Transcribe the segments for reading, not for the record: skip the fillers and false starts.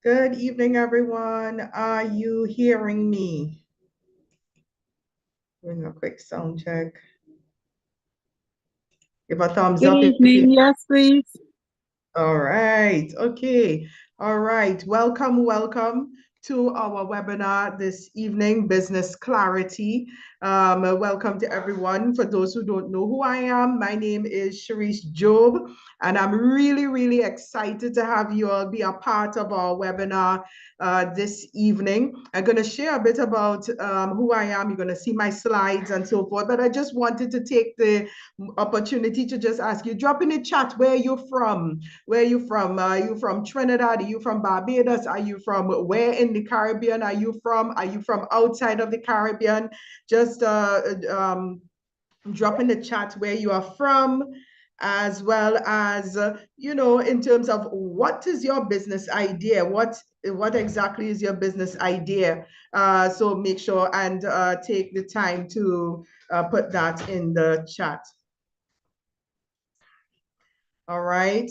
Good evening, everyone. Are you hearing me? Doing a quick sound check. Give a thumbs Good up if you. evening. Yes, please. All right. Okay. All right. Welcome to our webinar this evening, Business Clarity. Welcome to everyone. For those who don't know who I am, my name is Sharice Job, and I'm really excited to have you all be a part of our webinar this evening. I'm going to share a bit about who I am. You're going to see my slides and so forth, but I just wanted to take the opportunity to just ask you, drop in the chat where you're from. Where are you from? Are you from Trinidad? Are you from Barbados? Are you from where in the Caribbean are you from? Are you from outside of the Caribbean? Just drop in the chat where you are from, as well as, in terms of what is your business idea? What exactly is your business idea? So make sure and take the time to put that in the chat. All right.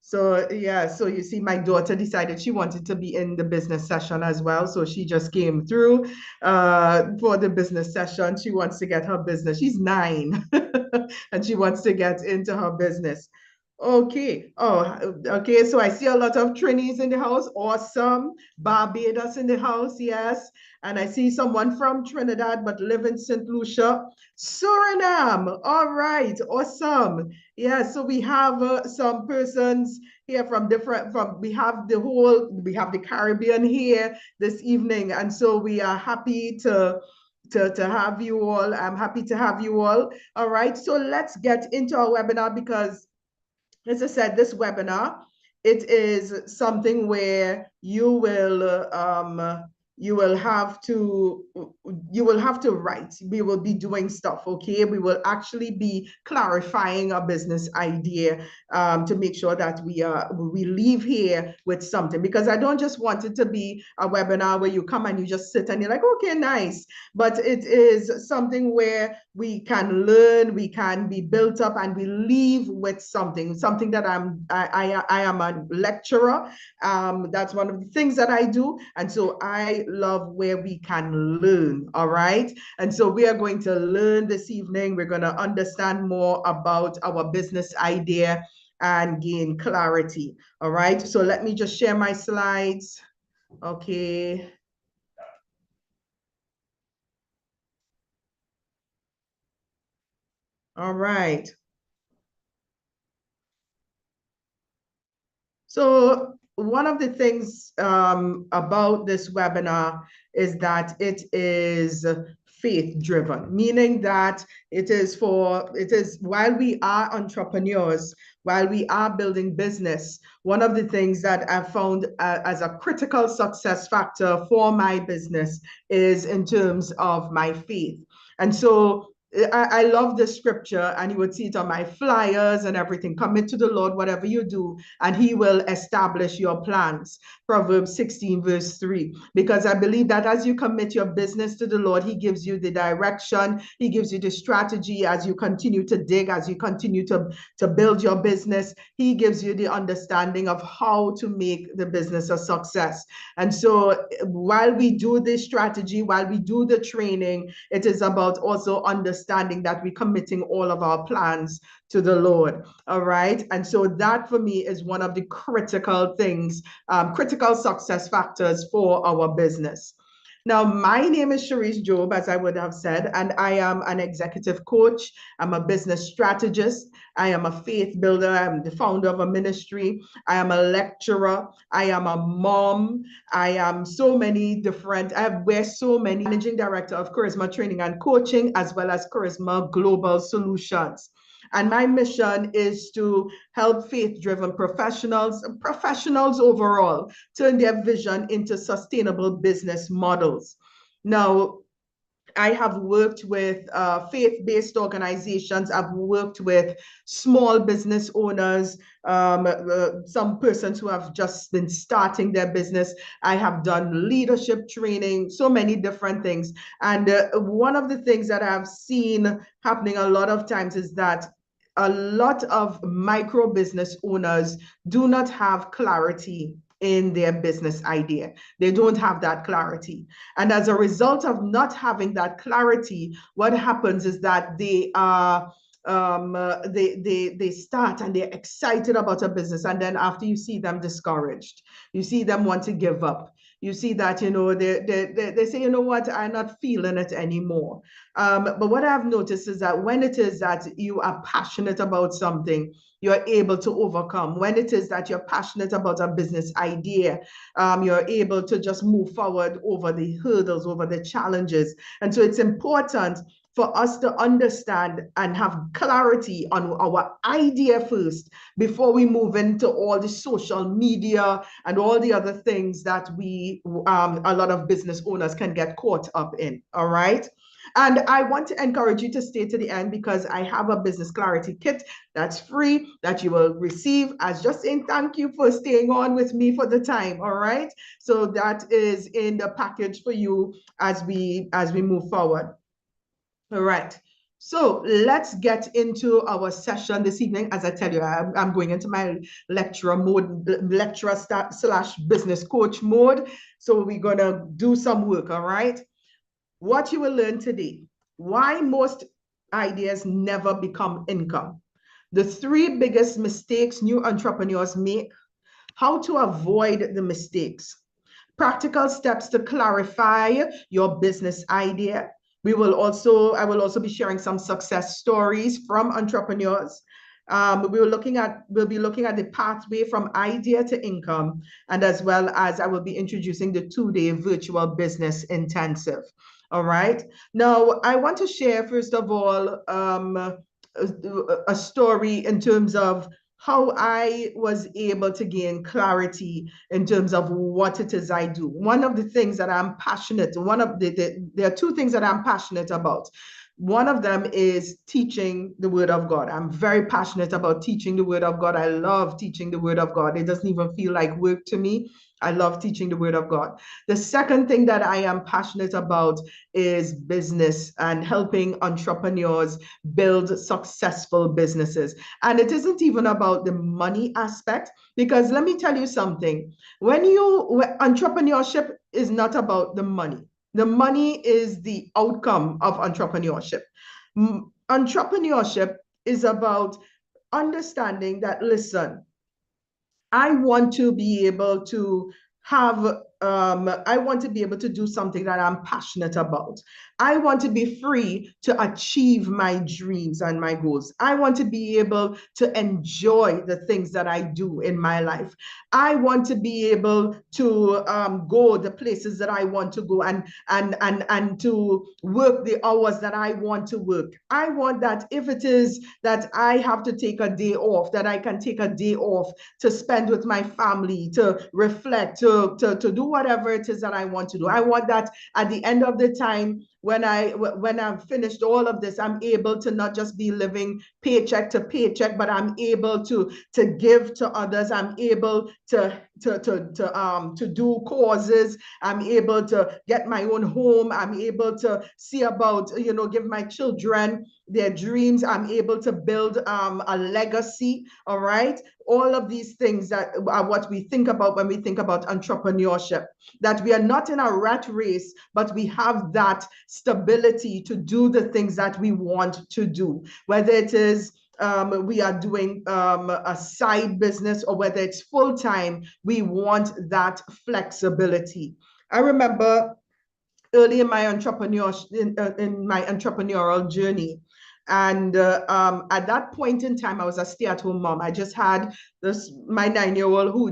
So yeah, so you see, my daughter decided she wanted to be in the business session as well. So she just came through for the business session. She wants to get her business. She's 9 and she wants to get into her business. Okay. Oh, okay. So I see a lot of Trinis in the house. Awesome. Barbados in the house. Yes. And I see someone from Trinidad but live in St. Lucia. Suriname. All right. Awesome. Yeah, so we have some persons here from we have the Caribbean here this evening. And so we are happy to have you all. I'm happy to have you all. All right, so let's get into our webinar because, as I said, this webinar, it is something where you will have to write. We will be doing stuff, okay? We will actually be clarifying our business idea to make sure that we leave here with something, because I don't just want it to be a webinar where you come and you just sit and you're like, okay, nice. But it is something where we can learn, we can be built up, and we leave with something that I am a lecturer. That's one of the things that I do. And so I love where we can learn. All right. And so we are going to learn this evening. We're going to understand more about our business idea and gain clarity. All right. So let me just share my slides. Okay. All right. So one of the things about this webinar is that it is faith driven, meaning that it is while we are entrepreneurs, while we are building business, one of the things that I've found as a critical success factor for my business is in terms of my faith. And so I love this scripture, and you would see it on my flyers and everything. Commit to the Lord whatever you do, and he will establish your plans. Proverbs 16, verse 3. Because I believe that as you commit your business to the Lord, he gives you the direction, he gives you the strategy as you continue to dig, as you continue to build your business. He gives you the understanding of how to make the business a success. And so while we do this strategy, while we do the training, it is about also understanding that we're committing all of our plans to the Lord. All right. And so that for me is one of the critical things, critical success factors for our business. Now, my name is Sharice Job, as I would have said, and I am an executive coach. I'm a business strategist. I am a faith builder. I'm the founder of a ministry. I am a lecturer. I am a mom. I am so many different, I wear so many, managing director of Charisma Training and Coaching, as well as Charisma Global Solutions. And my mission is to help faith-driven professionals overall, turn their vision into sustainable business models. Now, I have worked with faith-based organizations. I've worked with small business owners, some persons who have just been starting their business. I have done leadership training, so many different things. And one of the things that I've seen happening a lot of times is that a lot of micro business owners do not have clarity in their business idea. They don't have that clarity. And as a result of not having that clarity, what happens is that they are they start and they're excited about a business, and then after you see them discouraged, you see them want to give up, you see that, you know, they say, you know what, I'm not feeling it anymore. But what I've noticed is that when it is that you are passionate about something, you're able to overcome. When it is that you're passionate about a business idea, you're able to just move forward over the hurdles, over the challenges. And so it's important for us to understand and have clarity on our idea first before we move into all the social media and all the other things that we, a lot of business owners can get caught up in, all right? And I want to encourage you to stay to the end, because I have a business clarity kit that's free that you will receive as just saying thank you for staying on with me for the time, all right? So that is in the package for you as we move forward. All right. So let's get into our session this evening. As I tell you, I'm going into my lecturer mode, lecturer slash business coach mode. So we're going to do some work, all right? What you will learn today: why most ideas never become income, the 3 biggest mistakes new entrepreneurs make, how to avoid the mistakes, practical steps to clarify your business idea. I will also be sharing some success stories from entrepreneurs. We'll be looking at the pathway from idea to income, and as well as I will be introducing the 2-day virtual business intensive. All right. Now, I want to share, first of all, a story in terms of how I was able to gain clarity in terms of what it is I do. One of the things that I'm passionate, there are 2 things that I'm passionate about. One of them is teaching the Word of God. I'm very passionate about teaching the Word of God. I love teaching the Word of God. It doesn't even feel like work to me. I love teaching the Word of God. The second thing that I am passionate about is business and helping entrepreneurs build successful businesses. And it isn't even about the money aspect, because let me tell you something. Entrepreneurship is not about the money. The money is the outcome of entrepreneurship. Entrepreneurship is about understanding that, listen, I want to be able to I want to be able to do something that I'm passionate about. I want to be free to achieve my dreams and my goals. I want to be able to enjoy the things that I do in my life. I want to be able to go the places that I want to go, and to work the hours that I want to work. I want that if it is that I have to take a day off, that I can take a day off to spend with my family, to reflect, to do whatever it is that I want to do. I want that at the end of the time, when I've finished all of this, I'm able to not just be living paycheck to paycheck, but I'm able to give to others. I'm able to do causes. I'm able to get my own home. I'm able to see about, you know, give my children their dreams. I'm able to build a legacy. All right. All of these things that are what we think about when we think about entrepreneurship, that we are not in a rat race, but we have that stability to do the things that we want to do, whether it is we are doing a side business or whether it's full-time. We want that flexibility. I remember early in my entrepreneurial journey, and at that point in time, I was a stay-at-home mom. I just had my 9-year-old who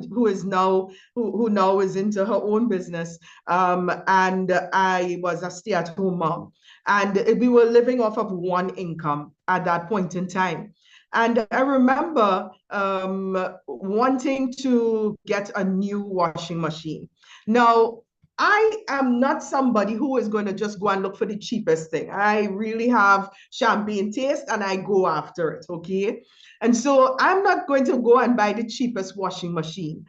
now is into her own business, and I was a stay-at-home mom, and we were living off of one income at that point in time. And I remember wanting to get a new washing machine. Now, I am not somebody who is going to just go and look for the cheapest thing. I really have champagne taste and I go after it, okay? And so I'm not going to go and buy the cheapest washing machine.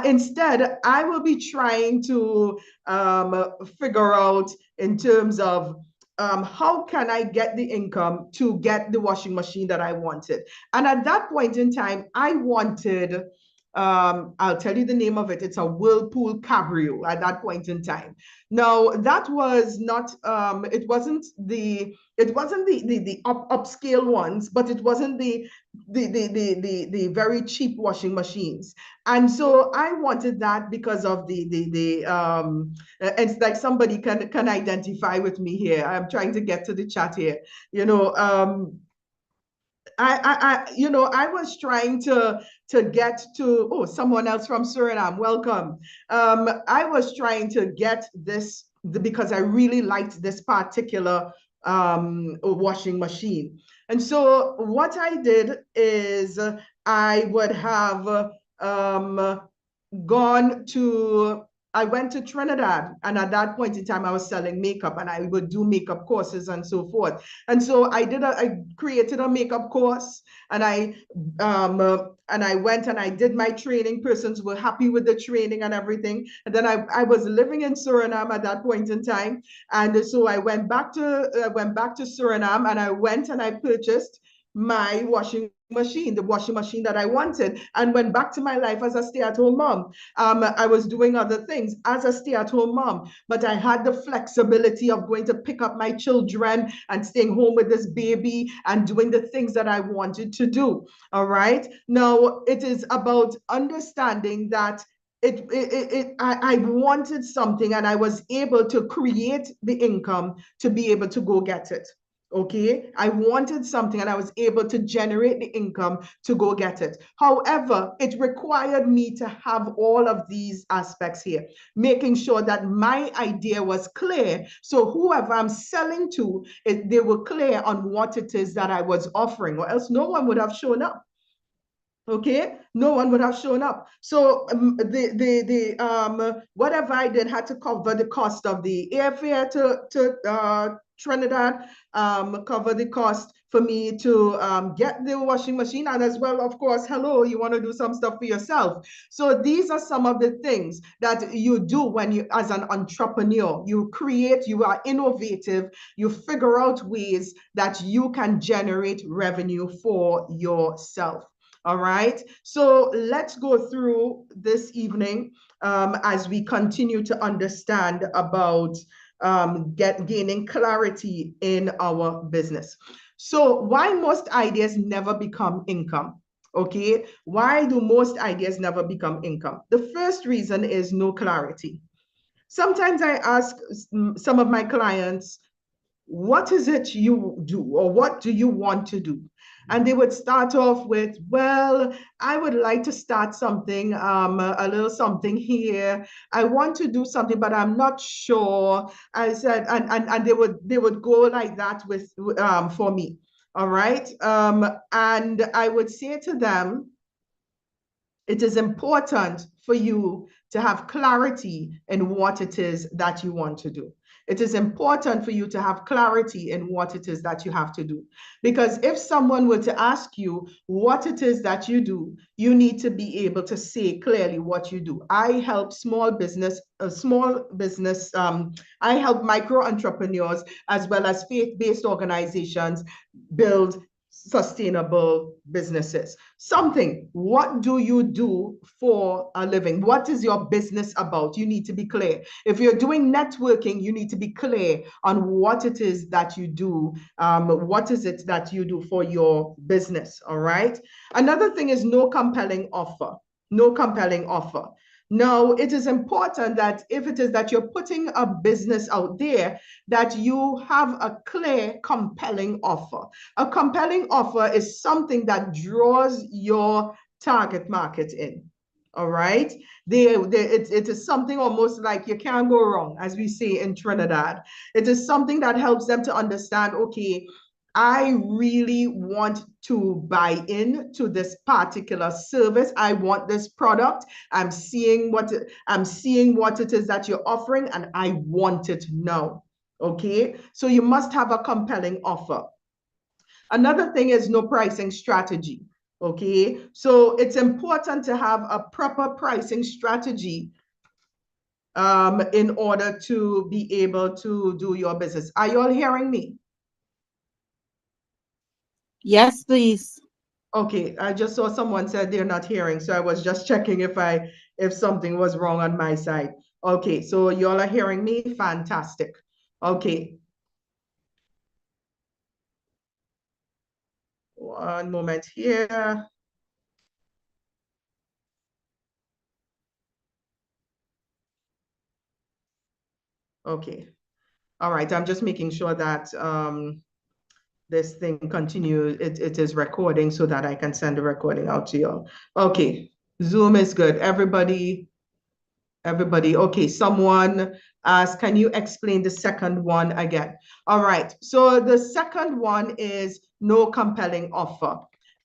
Instead, I will be trying to figure out in terms of how can I get the income to get the washing machine that I wanted? And at that point in time, I wanted I'll tell you the name of it. It's a Whirlpool Cabrio at that point in time. Now that was not it wasn't the upscale ones, but it wasn't the very cheap washing machines. And so I wanted that because of it's like somebody can identify with me here. I'm trying to get to the chat here. You know, I was trying to get to, oh, someone else from Suriname, welcome. I was trying to get this because I really liked this particular washing machine. And so what I did is I would have um, gone to I went to Trinidad, and at that point in time, I was selling makeup, and I would do makeup courses and so forth. And so I created a makeup course, and I went and I did my training. Persons were happy with the training and everything. And then I was living in Suriname at that point in time, and so I went back to Suriname, and I went and I purchased my washing machine, the washing machine that I wanted, and went back to my life as a stay-at-home mom. I was doing other things as a stay-at-home mom, but I had the flexibility of going to pick up my children and staying home with this baby and doing the things that I wanted to do. All right. Now it is about understanding that I wanted something, and I was able to create the income to be able to go get it. Okay, I wanted something and I was able to generate the income to go get it. However, it required me to have all of these aspects here, making sure that my idea was clear. So whoever I'm selling to, they were clear on what it is that I was offering, or else no one would have shown up. Okay, no one would have shown up. So whatever I did had to cover the cost of the airfare to Trinidad, cover the cost for me to get the washing machine, and as well, of course, hello, you want to do some stuff for yourself. So these are some of the things that you do when you, as an entrepreneur, you create, you are innovative, you figure out ways that you can generate revenue for yourself. All right, so let's go through this evening as we continue to understand about gaining clarity in our business. So why most ideas never become income? Okay, why do most ideas never become income? The first reason is no clarity. Sometimes I ask some of my clients, what is it you do, or what do you want to do? And they would start off with, well, I would like to start something, a little something here. I want to do something, but I'm not sure. I said, and they would go like that with for me. All right. And I would say to them, it is important for you to have clarity in what it is that you want to do. It is important for you to have clarity in what it is that you have to do. Because if someone were to ask you what it is that you do, you need to be able to say clearly what you do. I help I help micro entrepreneurs as well as faith-based organizations build sustainable businesses. What do you do for a living? What is your business about? You need to be clear. If you're doing networking, you need to be clear on what it is that you do. What is it that you do for your business? All right. Another thing is no compelling offer. No compelling offer. Now, it is important that if it is that you're putting a business out there, that you have a clear, compelling offer. A compelling offer is something that draws your target market in. All right. It is something almost like you can't go wrong, as we say in Trinidad. It is something that helps them to understand, okay, I really want to buy into this particular service. I want this product. I'm seeing what it is that you're offering, and I want it now. Okay, so you must have a compelling offer. Another thing is no pricing strategy. Okay, so it's important to have a proper pricing strategy in order to be able to do your business. Are you all hearing me? Yes, please. Okay, I just saw someone said they're not hearing, so I was just checking if something was wrong on my side. Okay, so y'all are hearing me? Fantastic. Okay, one moment here. Okay, all right, I'm just making sure that this thing continues, it is recording so that I can send the recording out to you. Okay, Zoom is good. Everybody, okay, someone asked, can you explain the second one again? All right, so the second one is no compelling offer.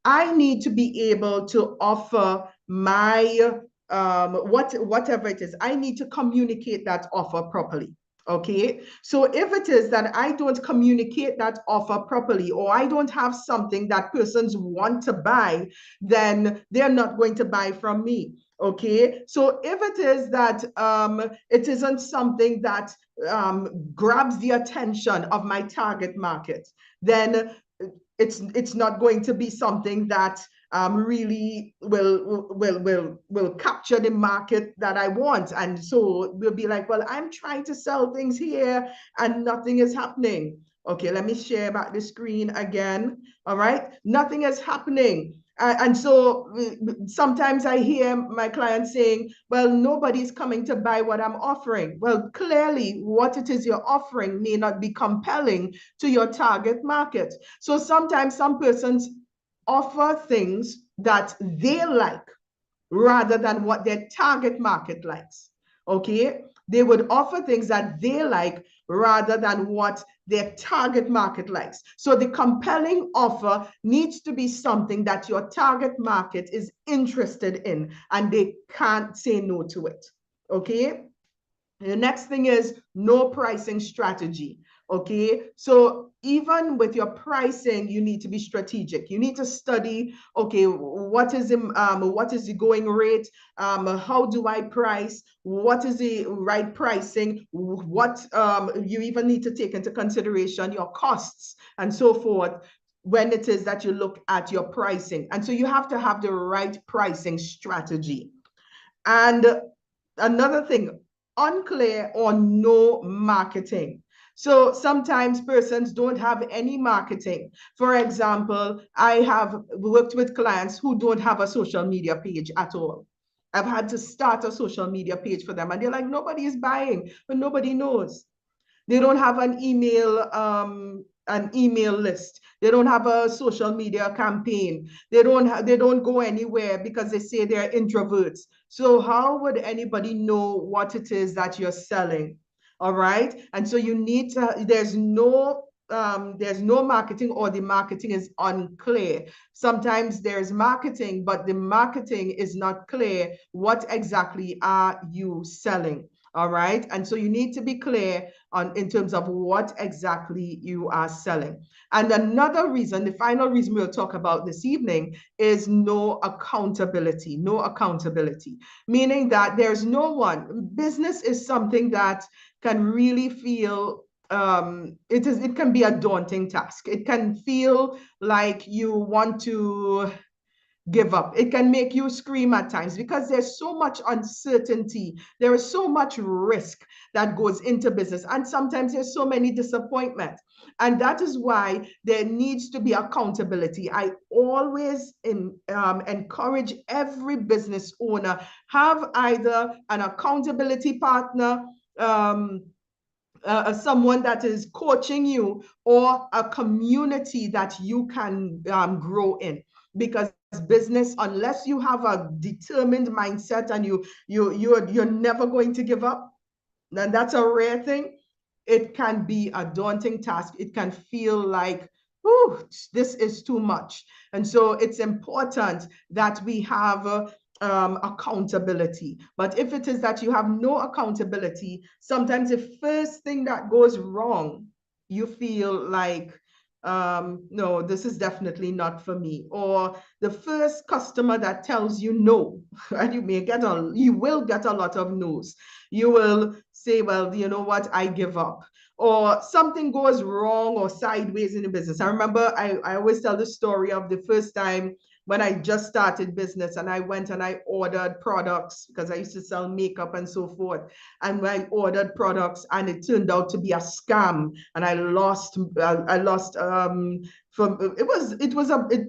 I need to be able to offer my whatever it is. I need to communicate that offer properly. Okay, so if it is that I don't communicate that offer properly, or I don't have something that persons want to buy, then they're not going to buy from me. Okay, so if it is that it isn't something that grabs the attention of my target market, then it's not going to be something that really will capture the market that I want. And so we'll be like, well, I'm trying to sell things here and nothing is happening. Okay, let me share back the screen again. All right, nothing is happening. And so sometimes I hear my clients saying, well, nobody's coming to buy what I'm offering. Well, clearly, what it is you're offering may not be compelling to your target market. So sometimes some persons offer things that they like rather than what their target market likes. Okay? They would offer things that they like rather than what their target market likes. So the compelling offer needs to be something that your target market is interested in and they can't say no to it. Okay? The next thing is no pricing strategy. Okay, so even with your pricing, you need to be strategic. You need to study, okay, what is the going rate? How do I price? What is the right pricing? What you even need to take into consideration your costs and so forth when it is that you look at your pricing. And so you have to have the right pricing strategy. And another thing, unclear or no marketing. So sometimes persons don't have any marketing. For example, I have worked with clients who don't have a social media page at all. I've had to start a social media page for them, and they're like, nobody is buying, but nobody knows. They don't have an email list. They don't have a social media campaign. They don't go anywhere because they say they're introverts. So how would anybody know what it is that you're selling? All right. And so you need to, there's no marketing, or the marketing is unclear. Sometimes there's marketing, but the marketing is not clear. What exactly are you selling? All right. And so you need to be clear on in terms of what exactly you are selling. And another reason, the final reason we'll talk about this evening, is no accountability. No accountability, meaning that there's no one. Business is something that can really feel it can be a daunting task. It can feel like you want to give up. It can make you scream at times because there's so much uncertainty. There is so much risk that goes into business. And sometimes there's so many disappointments. And that is why there needs to be accountability. I always encourage every business owner, have either an accountability partner, someone that is coaching you, or a community that you can grow in, because business, unless you have a determined mindset and you're never going to give up, and that's a rare thing, it can be a daunting task. It can feel like, oh, this is too much. And so it's important that we have accountability. But if it is that you have no accountability, sometimes the first thing that goes wrong, you feel like, no, this is definitely not for me. Or the first customer that tells you no, and you will get a lot of no's. You will say, well, you know what, I give up. Or something goes wrong or sideways in the business. I remember I always tell the story of the first time when I just started business, and I went and I ordered products because I used to sell makeup and so forth. And I ordered products and it turned out to be a scam, and I lost from it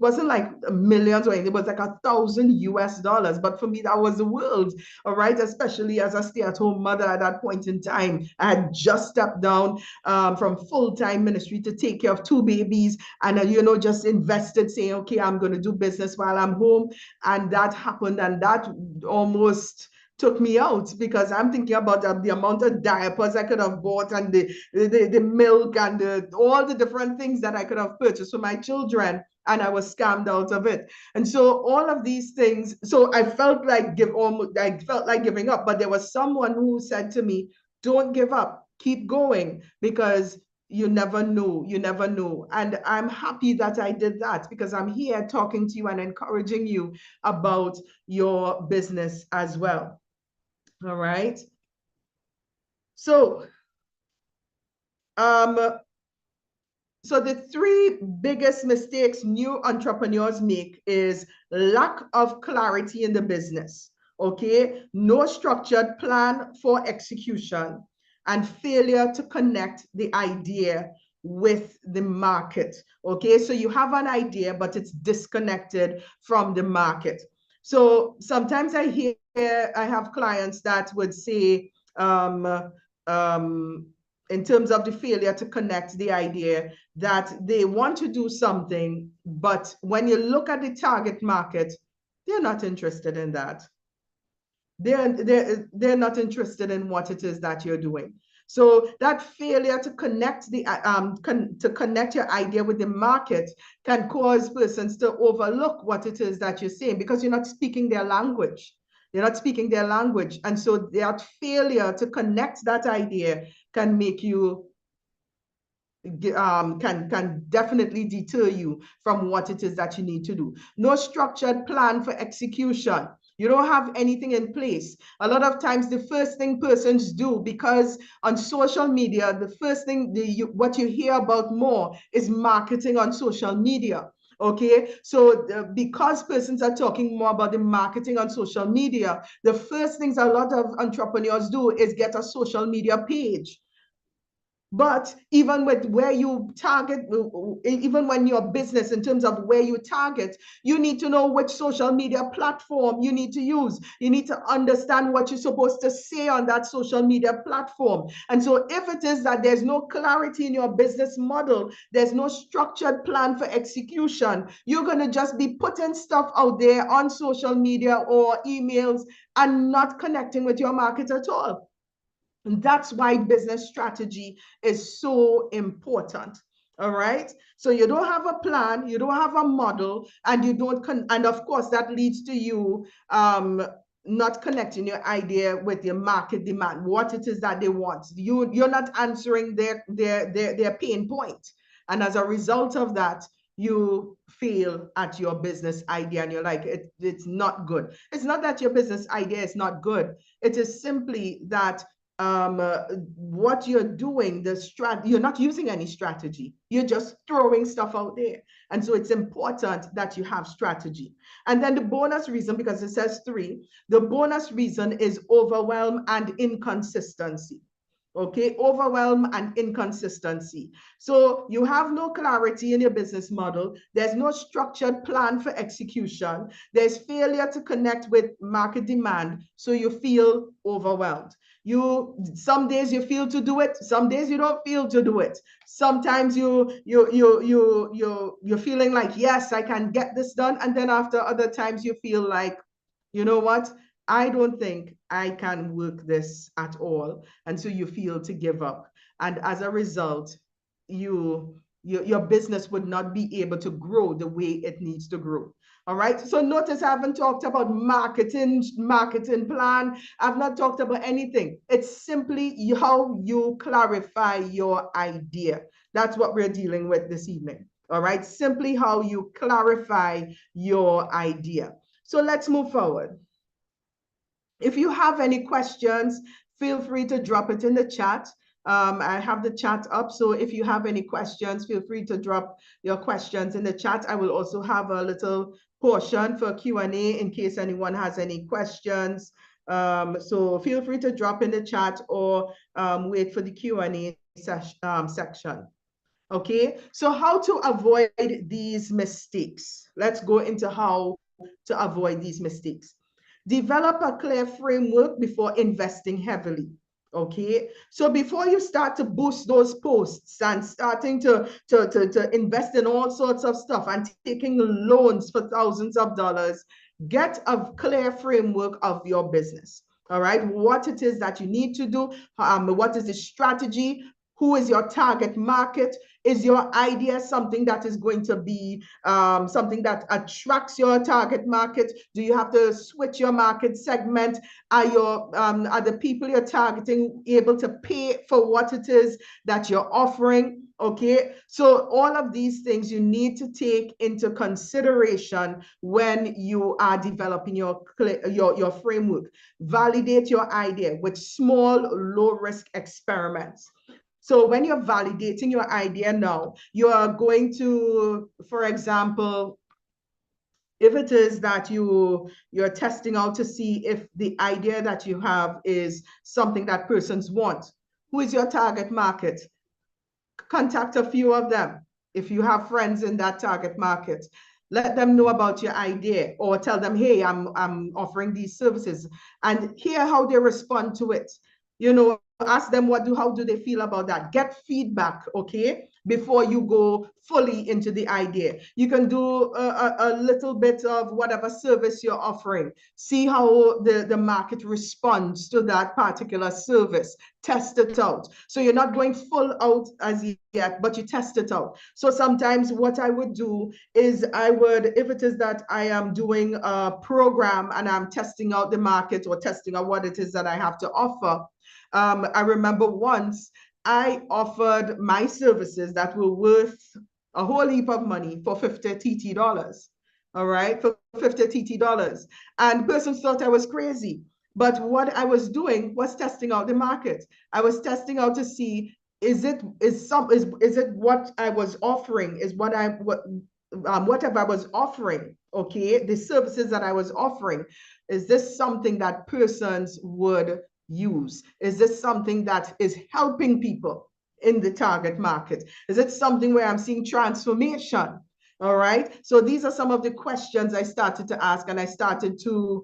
wasn't like millions or anything, it was like $1,000 US. But for me, that was the world, all right, especially as a stay-at-home mother at that point in time. I had just stepped down from full-time ministry to take care of 2 babies, and just invested, saying, okay, I'm going to do business while I'm home. And that happened, and that almost took me out, because I'm thinking about the amount of diapers I could have bought, and the milk, and all the different things that I could have purchased for my children, and I was scammed out of it. And so all of these things, so I felt like giving up. But there was someone who said to me, don't give up, keep going, because you never know. And I'm happy that I did that, because I'm here talking to you and encouraging you about your business as well. All right. So, so the 3 biggest mistakes new entrepreneurs make is lack of clarity in the business, okay? No structured plan for execution, and failure to connect the idea with the market, okay? So you have an idea, but it's disconnected from the market. So sometimes I have clients that would say, in terms of the failure to connect the idea, that they want to do something, but when you look at the target market, they're not interested in that. They're not interested in what it is that you're doing. So that failure to connect connect your idea with the market can cause persons to overlook what it is that you're saying, because you're not speaking their language. They're not speaking their language. And so that failure to connect that idea can make you can definitely deter you from what it is that you need to do. No structured plan for execution. You don't have anything in place. A lot of times the first thing persons do, because on social media, the first thing what you hear about more is marketing on social media. Okay, so because persons are talking more about the marketing on social media, the first things a lot of entrepreneurs do is get a social media page. But even with where you target, even when your business, in terms of where you target, you need to know which social media platform you need to use. You need to understand what you're supposed to say on that social media platform. And so if it is that there's no clarity in your business model, there's no structured plan for execution, you're going to just be putting stuff out there on social media or emails and not connecting with your market at all. And that's why business strategy is so important. All right. So you don't have a plan, you don't have a model, and you don't and of course that leads to you not connecting your idea with your market demand, what it is that they want. You're not answering their pain point. And as a result of that, you fail at your business idea, and you're like, it's not good. It's not that your business idea is not good. It is simply that what you're doing, you're not using any strategy. You're just throwing stuff out there. And so it's important that you have strategy. And then the bonus reason, because it says 3, the bonus reason is overwhelm and inconsistency. Okay, overwhelm and inconsistency. So you have no clarity in your business model. There's no structured plan for execution. There's failure to connect with market demand. So you feel overwhelmed. Some days you feel to do it, some days you don't feel to do it. Sometimes you're feeling like, yes, I can get this done. And then after other times you feel like, you know what? I don't think I can work this at all. And so you feel to give up. And as a result, your business would not be able to grow the way it needs to grow. All right. So notice I haven't talked about marketing plan. I've not talked about anything. It's simply how you clarify your idea. That's what we're dealing with this evening. All right. Simply how you clarify your idea. So let's move forward. If you have any questions, feel free to drop it in the chat. I have the chat up, so if you have any questions, feel free to drop your questions in the chat. I will also have a little portion for Q&A in case anyone has any questions. So feel free to drop in the chat or wait for the Q&A section. Okay, so how to avoid these mistakes? Let's go into how to avoid these mistakes. Develop a clear framework before investing heavily. Okay, so before you start to boost those posts and starting to invest in all sorts of stuff and taking loans for thousands of dollars, get a clear framework of your business. All right, what it is that you need to do, what is the strategy, who is your target market, is your idea something that is going to be something that attracts your target market? Do you have to switch your market segment? Are the people you're targeting able to pay for what it is that you're offering? Okay, so all of these things you need to take into consideration when you are developing your framework. Validate your idea with small, low-risk experiments. So when you're validating your idea now, you are going to, for example, if it is that you're testing out to see if the idea that you have is something that persons want. Who is your target market? Contact a few of them. If you have friends in that target market, let them know about your idea or tell them, hey, I'm offering these services, and hear how they respond to it. You know, ask them how do they feel about that. Get feedback, okay, before you go fully into the idea. You can do a little bit of whatever service you're offering. See how the market responds to that particular service. Test it out. So you're not going full out as yet, but you test it out. So sometimes what I would do is if it is that I am doing a program and I'm testing out the market or testing out what it is that I have to offer, I remember once I offered my services that were worth a whole heap of money for 50 TT dollars. All right, for 50 TT dollars. And persons thought I was crazy. But what I was doing was testing out the market. I was testing out to see, is it what I was offering, whatever I was offering, okay, the services that I was offering, is this something that persons would use? Is this something that is helping people in the target market? Is it something where I'm seeing transformation? All right. So these are some of the questions I started to ask, and I started to,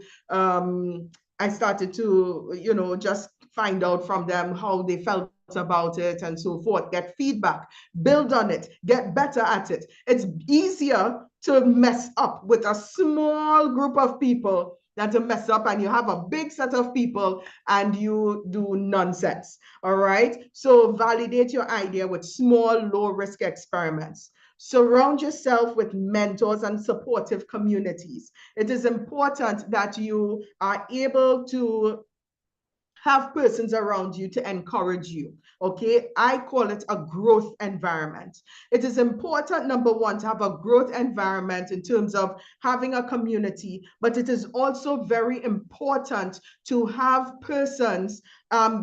you know, just find out from them how they felt about it and so forth. Get feedback, build on it, get better at it. It's easier to mess up with a small group of people than to mess up and you have a big set of people and you do nonsense. All right. So validate your idea with small, low risk experiments. Surround yourself with mentors and supportive communities. It is important that you are able to have persons around you to encourage you. Okay, I call it a growth environment. It is important, number one, to have a growth environment in terms of having a community, but it is also very important to have persons,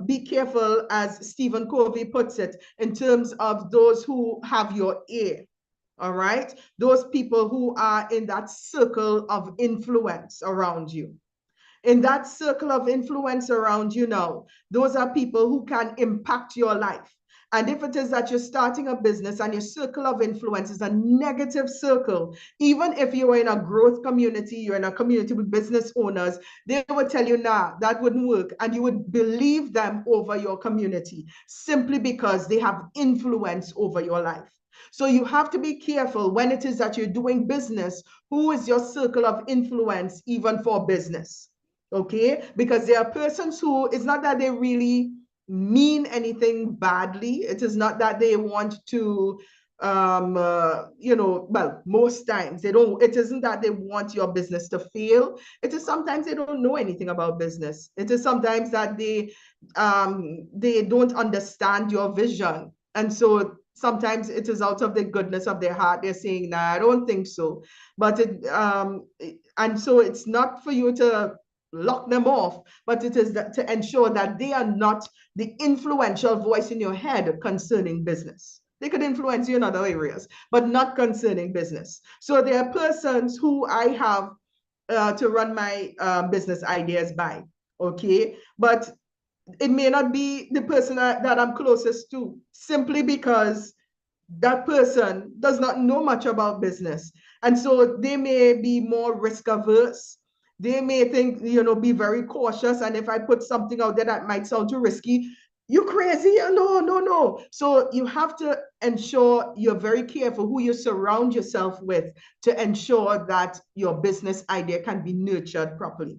be careful, as Stephen Covey puts it, in terms of those who have your ear. All right, those people who are in that circle of influence around you. In that circle of influence around you now, those are people who can impact your life. And if it is that you're starting a business and your circle of influence is a negative circle, even if you're in a growth community, you're in a community with business owners, they would tell you, nah, that wouldn't work. And you would believe them over your community simply because they have influence over your life. So you have to be careful when it is that you're doing business, who is your circle of influence even for business? Okay, because there are persons who, it's not that they really mean anything badly. It is not that they want to, you know, well, most times they don't, it isn't that they want your business to fail. It is sometimes they don't know anything about business. It is sometimes that they don't understand your vision. And so sometimes it is out of the goodness of their heart. They're saying, nah, I don't think so. But and so it's not for you to lock them off, but it is to ensure that they are not the influential voice in your head concerning business. They could influence you in other areas, but not concerning business. So there are persons who I have to run my business ideas by, okay? But it may not be the person that I'm closest to, simply because that person does not know much about business. And so they may be more risk averse. They may think, be very cautious. And if I put something out there that might sound too risky, you crazy? No, no, no. So you have to ensure you're very careful who you surround yourself with to ensure that your business idea can be nurtured properly.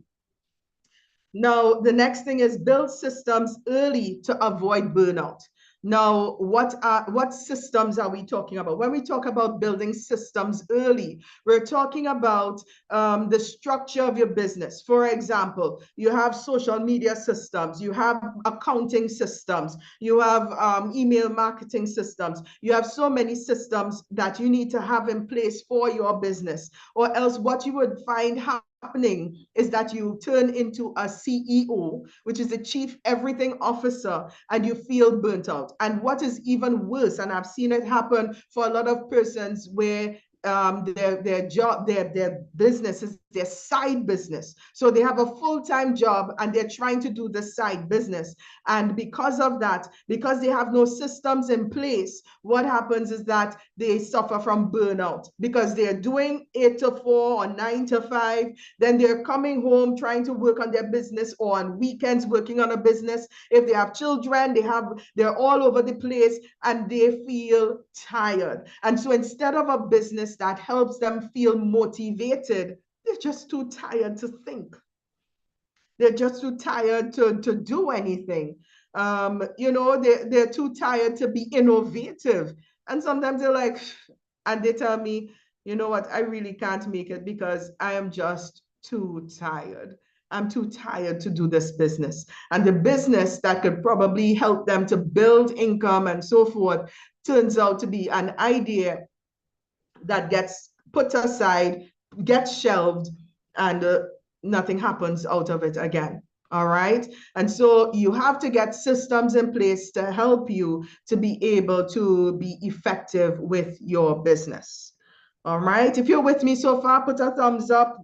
Now, the next thing is build systems early to avoid burnout. Now, what systems are we talking about? When we talk about building systems early, we're talking about the structure of your business. For example, you have social media systems, you have accounting systems, you have email marketing systems. You have so many systems that you need to have in place for your business, or else what you would find happening is that you turn into a CEO, which is a chief everything officer, and you feel burnt out. And what is even worse, and I've seen it happen for a lot of persons where their job, their business is their side business. So they have a full-time job and they're trying to do the side business. And because of that, because they have no systems in place, what happens is that they suffer from burnout because they're doing 8 to 4 or 9 to 5. Then they're coming home trying to work on their business, or on weekends working on a business. If they have children, they're all over the place and they feel tired. And so instead of a business that helps them feel motivated, they're just too tired to think. They're just too tired to do anything. They're too tired to be innovative. And sometimes they're like, and they tell me, you know what, I really can't make it because I am just too tired. I'm too tired to do this business. And the business that could probably help them to build income and so forth turns out to be an idea that gets put aside, gets shelved, and nothing happens out of it again. All right. And so you have to get systems in place to help you to be able to be effective with your business. All right. If you're with me so far, put a thumbs up.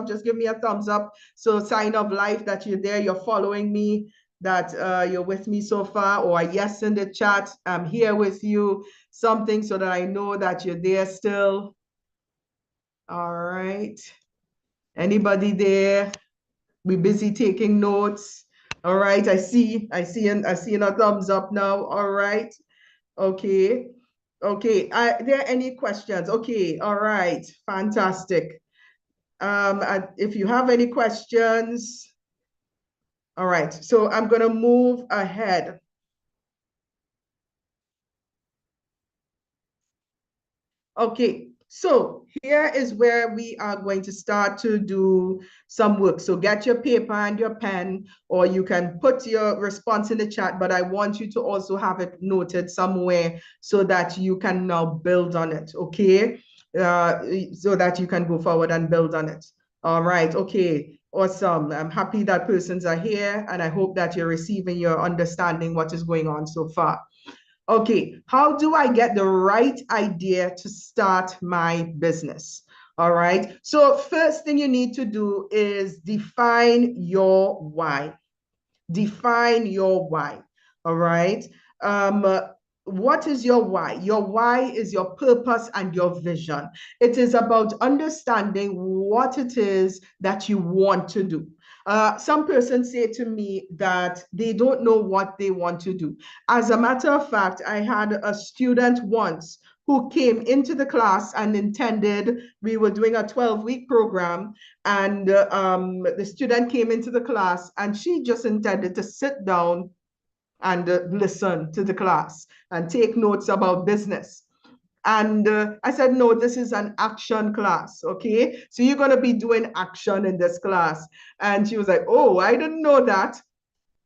Just give me a thumbs up. So sign of life that you're there, you're following me, that you're with me so far, or a yes in the chat. I'm here with you. Something so that I know that you're there still. All right. Anybody there? We're busy taking notes. All right. I see a thumbs up now. All right. Okay. Okay. Are there any questions? Okay. All right. Fantastic. If you have any questions, all right. So I'm going to move ahead. Okay. So here is where we are going to start to do some work. So get your paper and your pen, or you can put your response in the chat, but I want you to also have it noted somewhere so that you can now build on it, okay? So that you can go forward and build on it. All right, okay, awesome. I'm happy that persons are here, and I hope that you're receiving your understanding what is going on so far. Okay, how do I get the right idea to start my business? All right, so first thing you need to do is define your why. Define your why, all right? What is your why? Your why is your purpose and your vision. It is about understanding what it is that you want to do. Some persons say to me that they don't know what they want to do. As a matter of fact, I had a student once who came into the class and intended, we were doing a 12-week program, and the student came into the class and she just intended to sit down and listen to the class and take notes about business. And I said, no, this is an action class, okay? So you're going to be doing action in this class. And she was like, oh, I didn't know that.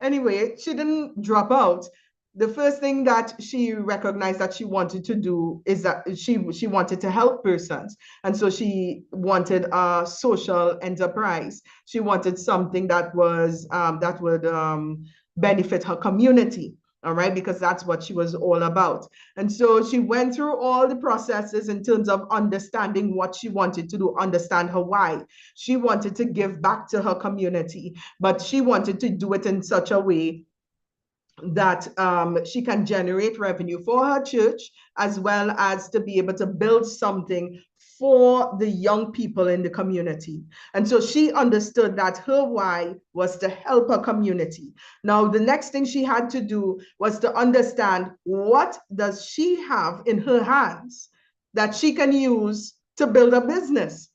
Anyway, she didn't drop out. The first thing that she recognized that she wanted to do is that she wanted to help persons. And so she wanted a social enterprise. She wanted something that was that would benefit her community. all right, because that's what she was all about. And so she went through all the processes in terms of understanding what she wanted to do, understand her why. She wanted to give back to her community, but she wanted to do it in such a way that she can generate revenue for her church, as well as to be able to build something for the young people in the community. And so she understood that her why was to help her community. Now, the next thing she had to do was to understand, what does she have in her hands that she can use to build a business?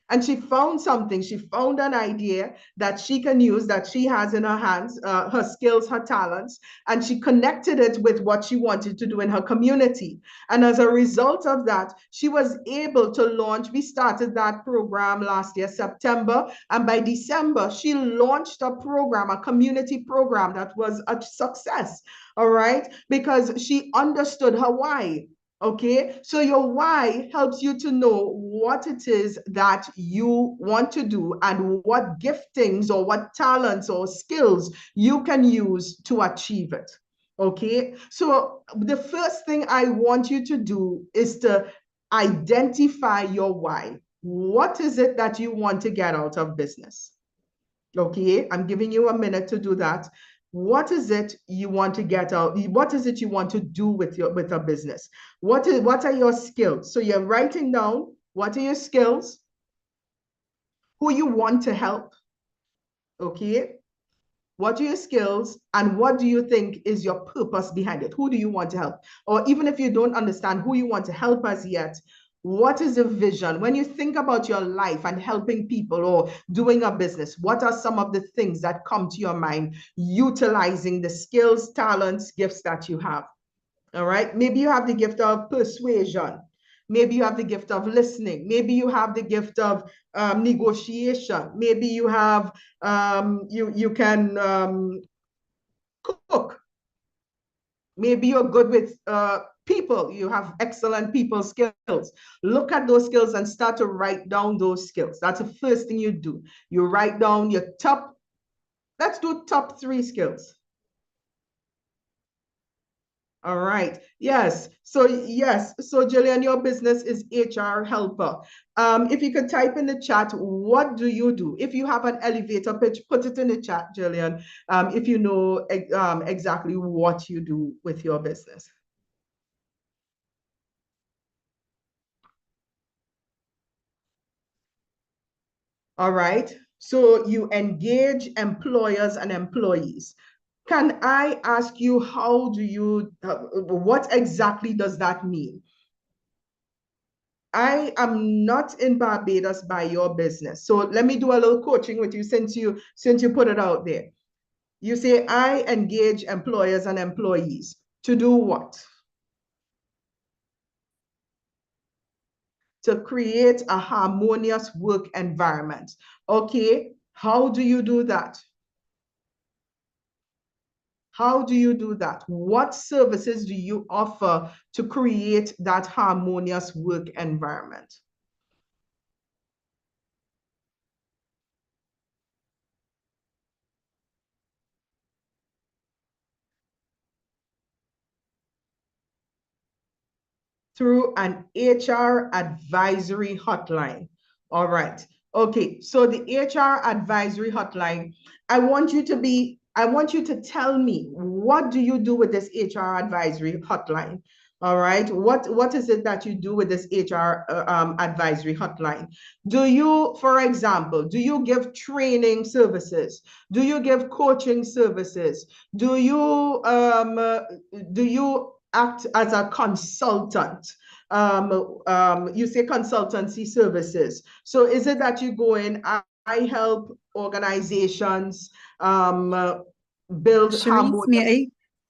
And she found something. She found an idea that she can use, that she has in her hands, her skills, her talents, and she connected it with what she wanted to do in her community. And as a result of that, she was able to launch. We started that program last year, September, and by December, she launched a program, a community program that was a success, all right, because she understood her why. Okay, so your why helps you to know what it is that you want to do and what giftings or what talents or skills you can use to achieve it. Okay, so the first thing I want you to do is to identify your why. What is it that you want to get out of business? Okay, I'm giving you a minute to do that. What is it you want to get out? What is it you want to do with a business? What are your skills? So you're writing down, what are your skills, who you want to help, okay? What are your skills, and what do you think is your purpose behind it? Who do you want to help? Or even if you don't understand who you want to help as yet, what is the vision? When you think about your life and helping people or doing a business, what are some of the things that come to your mind utilizing the skills, talents, gifts that you have? All right. Maybe you have the gift of persuasion. Maybe you have the gift of listening. Maybe you have the gift of negotiation. Maybe you have, you can cook. Maybe you're good with people. You have excellent people skills. Look at those skills and start to write down those skills. That's the first thing you do. You write down your top, let's do top 3 skills. All right. Yes. So yes. So Jillian, your business is HR helper. If you could type in the chat, what do you do? If you have an elevator pitch, put it in the chat, Jillian. If you know exactly what you do with your business. All right. So you engage employers and employees. Can I ask you, how do you, what exactly does that mean? I am not in Barbados by your business. So let me do a little coaching with you since you put it out there. You say, I engage employers and employees to do what? To create a harmonious work environment. Okay, how do you do that? How do you do that? What services do you offer to create that harmonious work environment? Through an HR advisory hotline. All right. Okay. So the HR advisory hotline, I want you to tell me, what do you do with this HR advisory hotline? All right. What is it that you do with this HR advisory hotline? Do you, for example, do you give training services? Do you give coaching services? Do you act as a consultant? You say consultancy services. So is it that you go in, I help organizations build Cherise, may harmonious. I?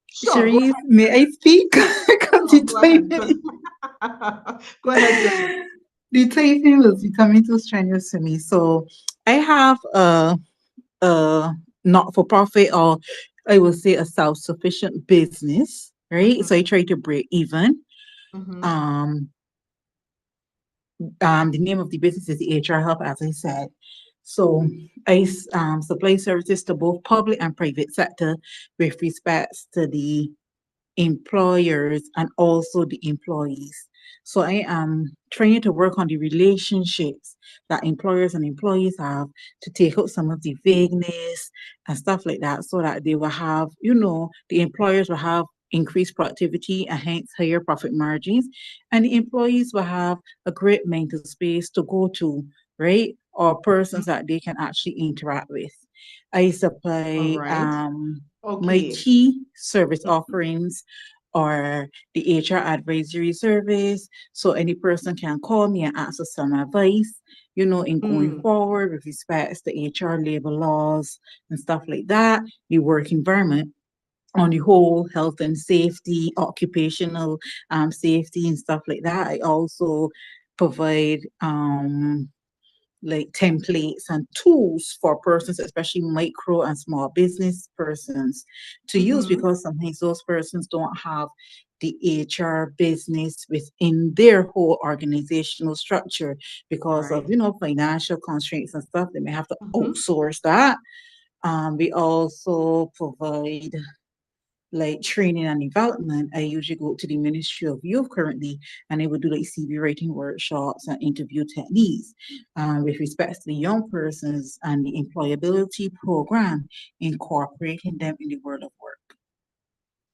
Sure, go Cherise, may I speak? Because sure, go ahead. Go ahead, Jillian. the typing was becoming too strenuous for me. So I have a not-for-profit, or I would say a self-sufficient business, right? Mhm, So I try to break even. mhm. Um, the name of the business is the HR Hub, as I said. So I supply services to both public and private sector with respects to the employers and also the employees. So I am trying to work on the relationships that employers and employees have to take out some of the vagueness and stuff like that so that they will have, the employers will have increased productivity and hence higher profit margins, and the employees will have a great mental space to go to, right? Or persons that they can actually interact with. I All supply right. my Okay. key service offerings or the HR advisory service. So any person can call me and ask for some advice, in going Mm, forward with respects to HR labor laws and stuff like that, the work environment on the whole, health and safety, occupational safety and stuff like that. I also provide like templates and tools for persons, especially micro and small business persons to use, mm-hmm. because sometimes those persons don't have the HR business within their whole organizational structure because of, Right. financial constraints and stuff. They may have to Mm-hmm. outsource that. We also provide like training and development. I usually go to the Ministry of Youth currently, and I would do like CV writing workshops and interview techniques with respect to the young persons and the employability program, incorporating them in the world of work.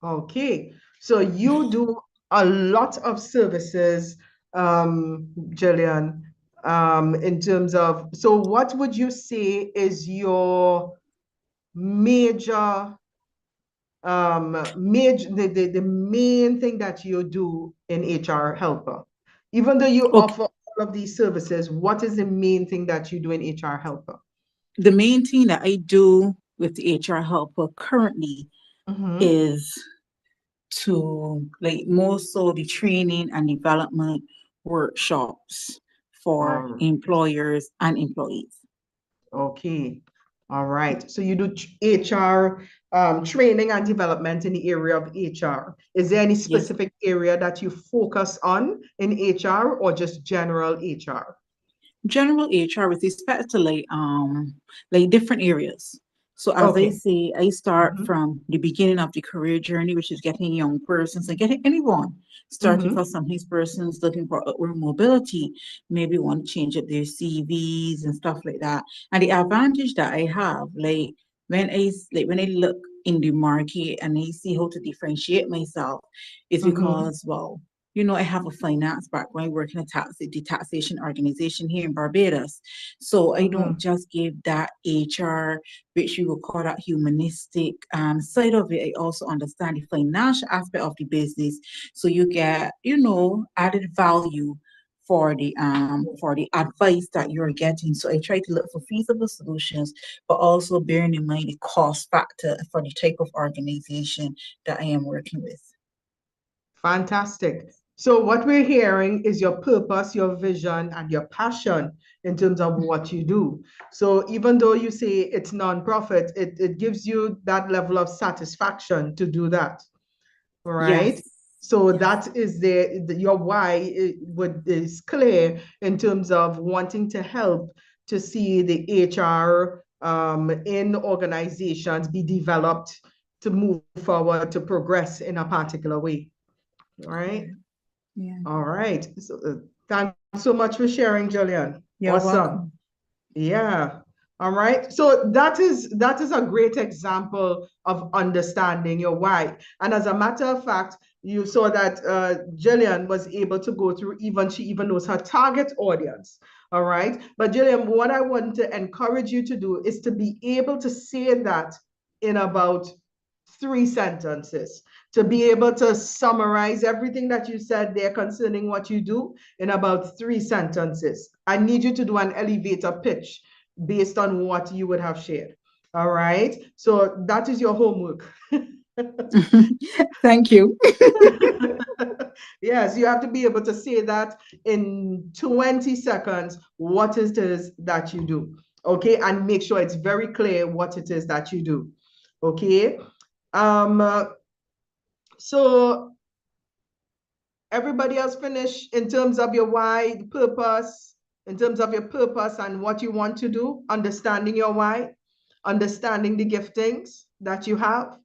Okay. So you do a lot of services, Jillian, in terms of, so what would you say is your major, the main thing that you do in HR Helper? Even though you Okay, offer all of these services, what is the main thing that you do in HR Helper? the main thing that I do with the HR helper currently Mm-hmm. is to like more so the training and development workshops for All employers and employees. Okay. All right. So you do HR training and development in the area of HR. Is there any Yes. specific area that you focus on in HR or just general HR? General HR with respect to like different areas. So as I Okay. say, I start Mm-hmm. from the beginning of the career journey, which is getting young persons and getting anyone starting Mm-hmm. for some of these persons looking for upward mobility, maybe want to change up their CVs and stuff like that. And the advantage that I have, when I look in the market and I see how to differentiate myself, is Mm-hmm. because, well, I have a finance background. I work in the taxation organization here in Barbados. So I don't Mm-hmm. just give that HR, which you would call that humanistic side of it. I also understand the financial aspect of the business. So you get, added value for the advice that you're getting. So I try to look for feasible solutions, but also bearing in mind the cost factor for the type of organization that I am working with. Fantastic. So what we're hearing is your purpose, your vision, and your passion in terms of what you do. So even though you say it's nonprofit, it gives you that level of satisfaction to do that. All right. Yes. So Yes. that is your why is clear in terms of wanting to help to see the HR in organizations be developed to move forward to progress in a particular way. All right. Correct. Yeah. All right. So thanks so much for sharing, Julian. You're Awesome. welcome. Yeah. All right. So that is a great example of understanding your why. And as a matter of fact, you saw that Jillian was able to go through she even knows her target audience. All right. But Jillian, what I want to encourage you to do is to be able to say that in about 3 sentences, to be able to summarize everything that you said there concerning what you do in about 3 sentences. I need you to do an elevator pitch based on what you would have shared. All right. So that is your homework. Thank you. Yes, you have to be able to say that in 20 seconds, what it is that you do. Okay. And make sure it's very clear what it is that you do. Okay. Um, uh, so everybody else finish in terms of your why, purpose, in terms of your purpose and what you want to do, understanding your why, understanding the giftings that you have.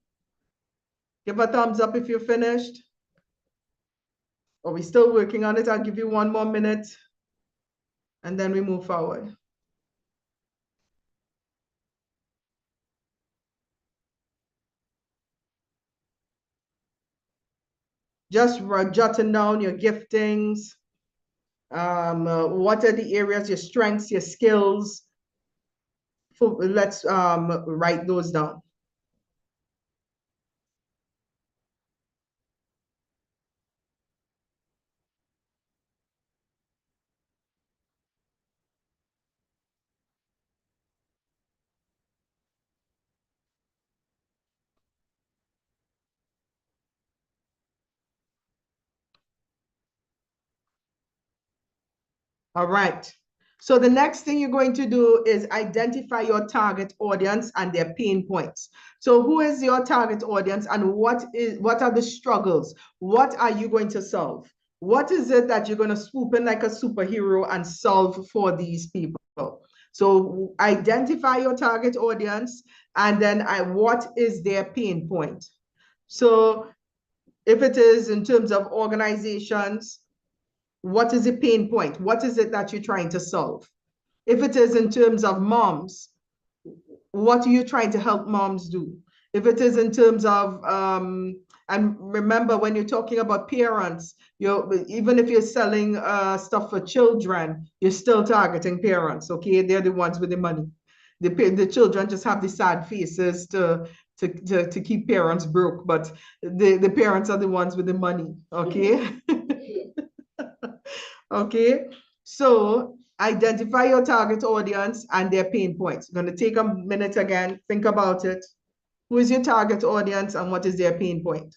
Give a thumbs up if you're finished. Are we still working on it? I'll give you 1 more minute and then we move forward. Just jotting down your giftings. What are the areas, your strengths, your skills? Let's write those down. All right. So the next thing you're going to do is identify your target audience and their pain points. So who is your target audience and what are the struggles? What are you going to solve? What is it that you're going to swoop in like a superhero and solve for these people? So identify your target audience and then what is their pain point? So if it is in terms of organizations, what is the pain point? What is it that you're trying to solve? If it is in terms of moms, what are you trying to help moms do? If it is in terms of, and remember when you're talking about parents, even if you're selling stuff for children, you're still targeting parents, okay? They're the ones with the money. The children just have the sad faces to keep parents broke, but the parents are the ones with the money, okay? Okay, so identify your target audience and their pain points. I'm going to take a minute again, think about it. Who is your target audience and what is their pain point?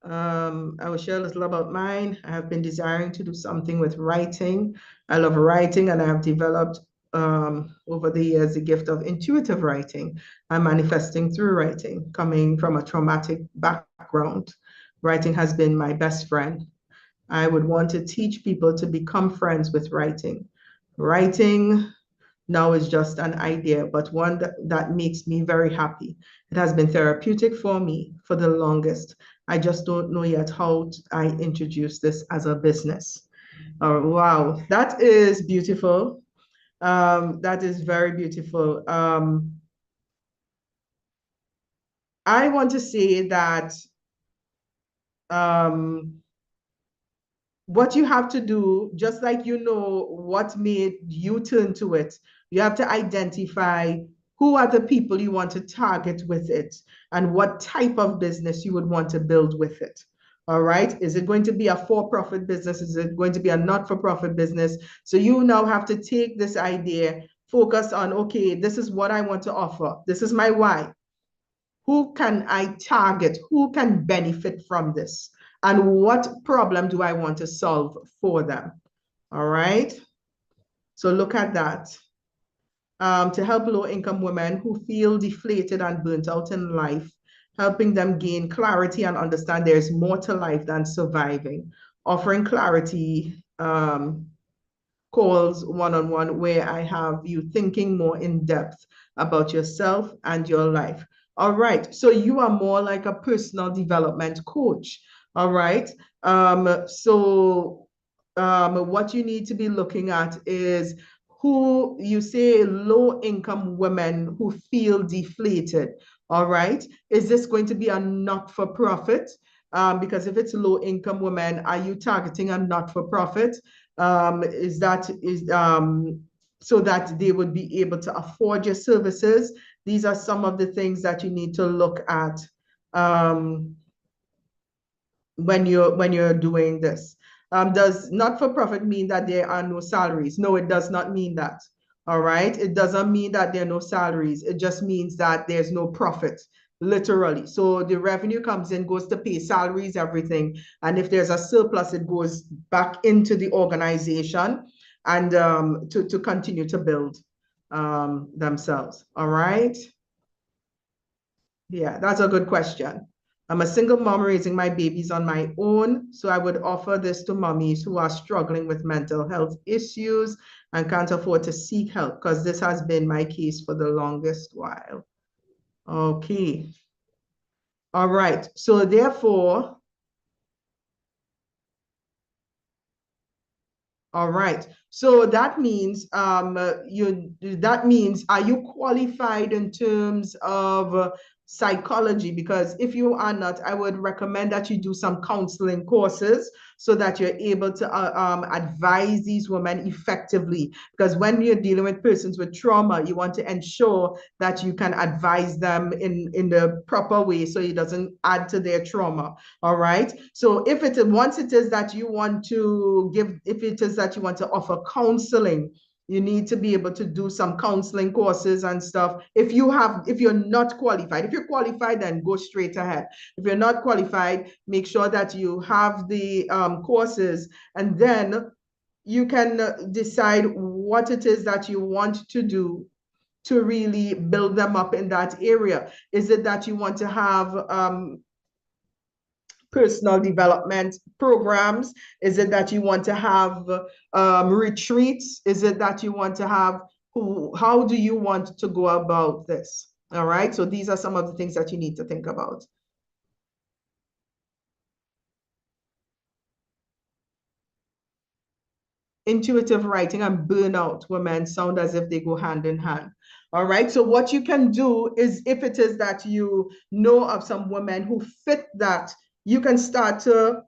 I will share a little about mine. I have been desiring to do something with writing. I love writing and I have developed over the years the gift of intuitive writing. I'm manifesting through writing. Coming from a traumatic background, writing has been my best friend. I would want to teach people to become friends with writing. Writing now is just an idea, but one that makes me very happy. It has been therapeutic for me for the longest. I just don't know yet how I introduce this as a business. Oh, wow, that is beautiful. That is very beautiful. I want to say that what you have to do, just like you know what made you turn to it, you have to identify who are the people you want to target with it and what type of business you would want to build with it. All right. Is it going to be a for-profit business? Is it going to be a not-for-profit business? So you now have to take this idea, focus on, okay, this is what I want to offer. This is my why. Who can I target? Who can benefit from this? And what problem do I want to solve for them? All right. So look at that. To help low-income women who feel deflated and burnt out in life, helping them gain clarity and understand there's more to life than surviving, offering clarity calls one-on-one where I have you thinking more in depth about yourself and your life. All right, so you are more like a personal development coach. All right, what you need to be looking at is who you say low income women who feel deflated. All right, is this going to be a not-for-profit? Because if it's low income women, are you targeting a not-for-profit? So that they would be able to afford your services. These are some of the things that you need to look at when you're doing this. Does not-for-profit mean that there are no salaries? No, it does not mean that. All right. It doesn't mean that there are no salaries. It just means that there's no profit, literally. So the revenue comes in, goes to pay salaries, everything. And if there's a surplus, it goes back into the organization and to continue to build themselves. All right. Yeah, that's a good question. I'm a single mom raising my babies on my own, so I would offer this to mommies who are struggling with mental health issues and can't afford to seek help, because this has been my case for the longest while. Okay. All right. So therefore, all right. So that means are you qualified in terms of psychology? Because if you are not, I would recommend that you do some counseling courses so that you're able to advise these women effectively. Because when you're dealing with persons with trauma, you want to ensure that you can advise them in the proper way so it doesn't add to their trauma. All right. So if it is once it is that you want to give, if it is that you want to offer counseling, you need to be able to do some counseling courses and stuff. If you're not qualified, if you're qualified, then go straight ahead. If you're not qualified, make sure that you have the courses, and then you can decide what it is that you want to do to really build them up in that area. Is it that you want to have personal development programs? Is it that you want to have retreats? Is it that you want to have, how do you want to go about this? All right, so these are some of the things that you need to think about. Intuitive writing and burnout women sound as if they go hand in hand. All right, so what you can do is, if it is that you know of some women who fit that, you can start to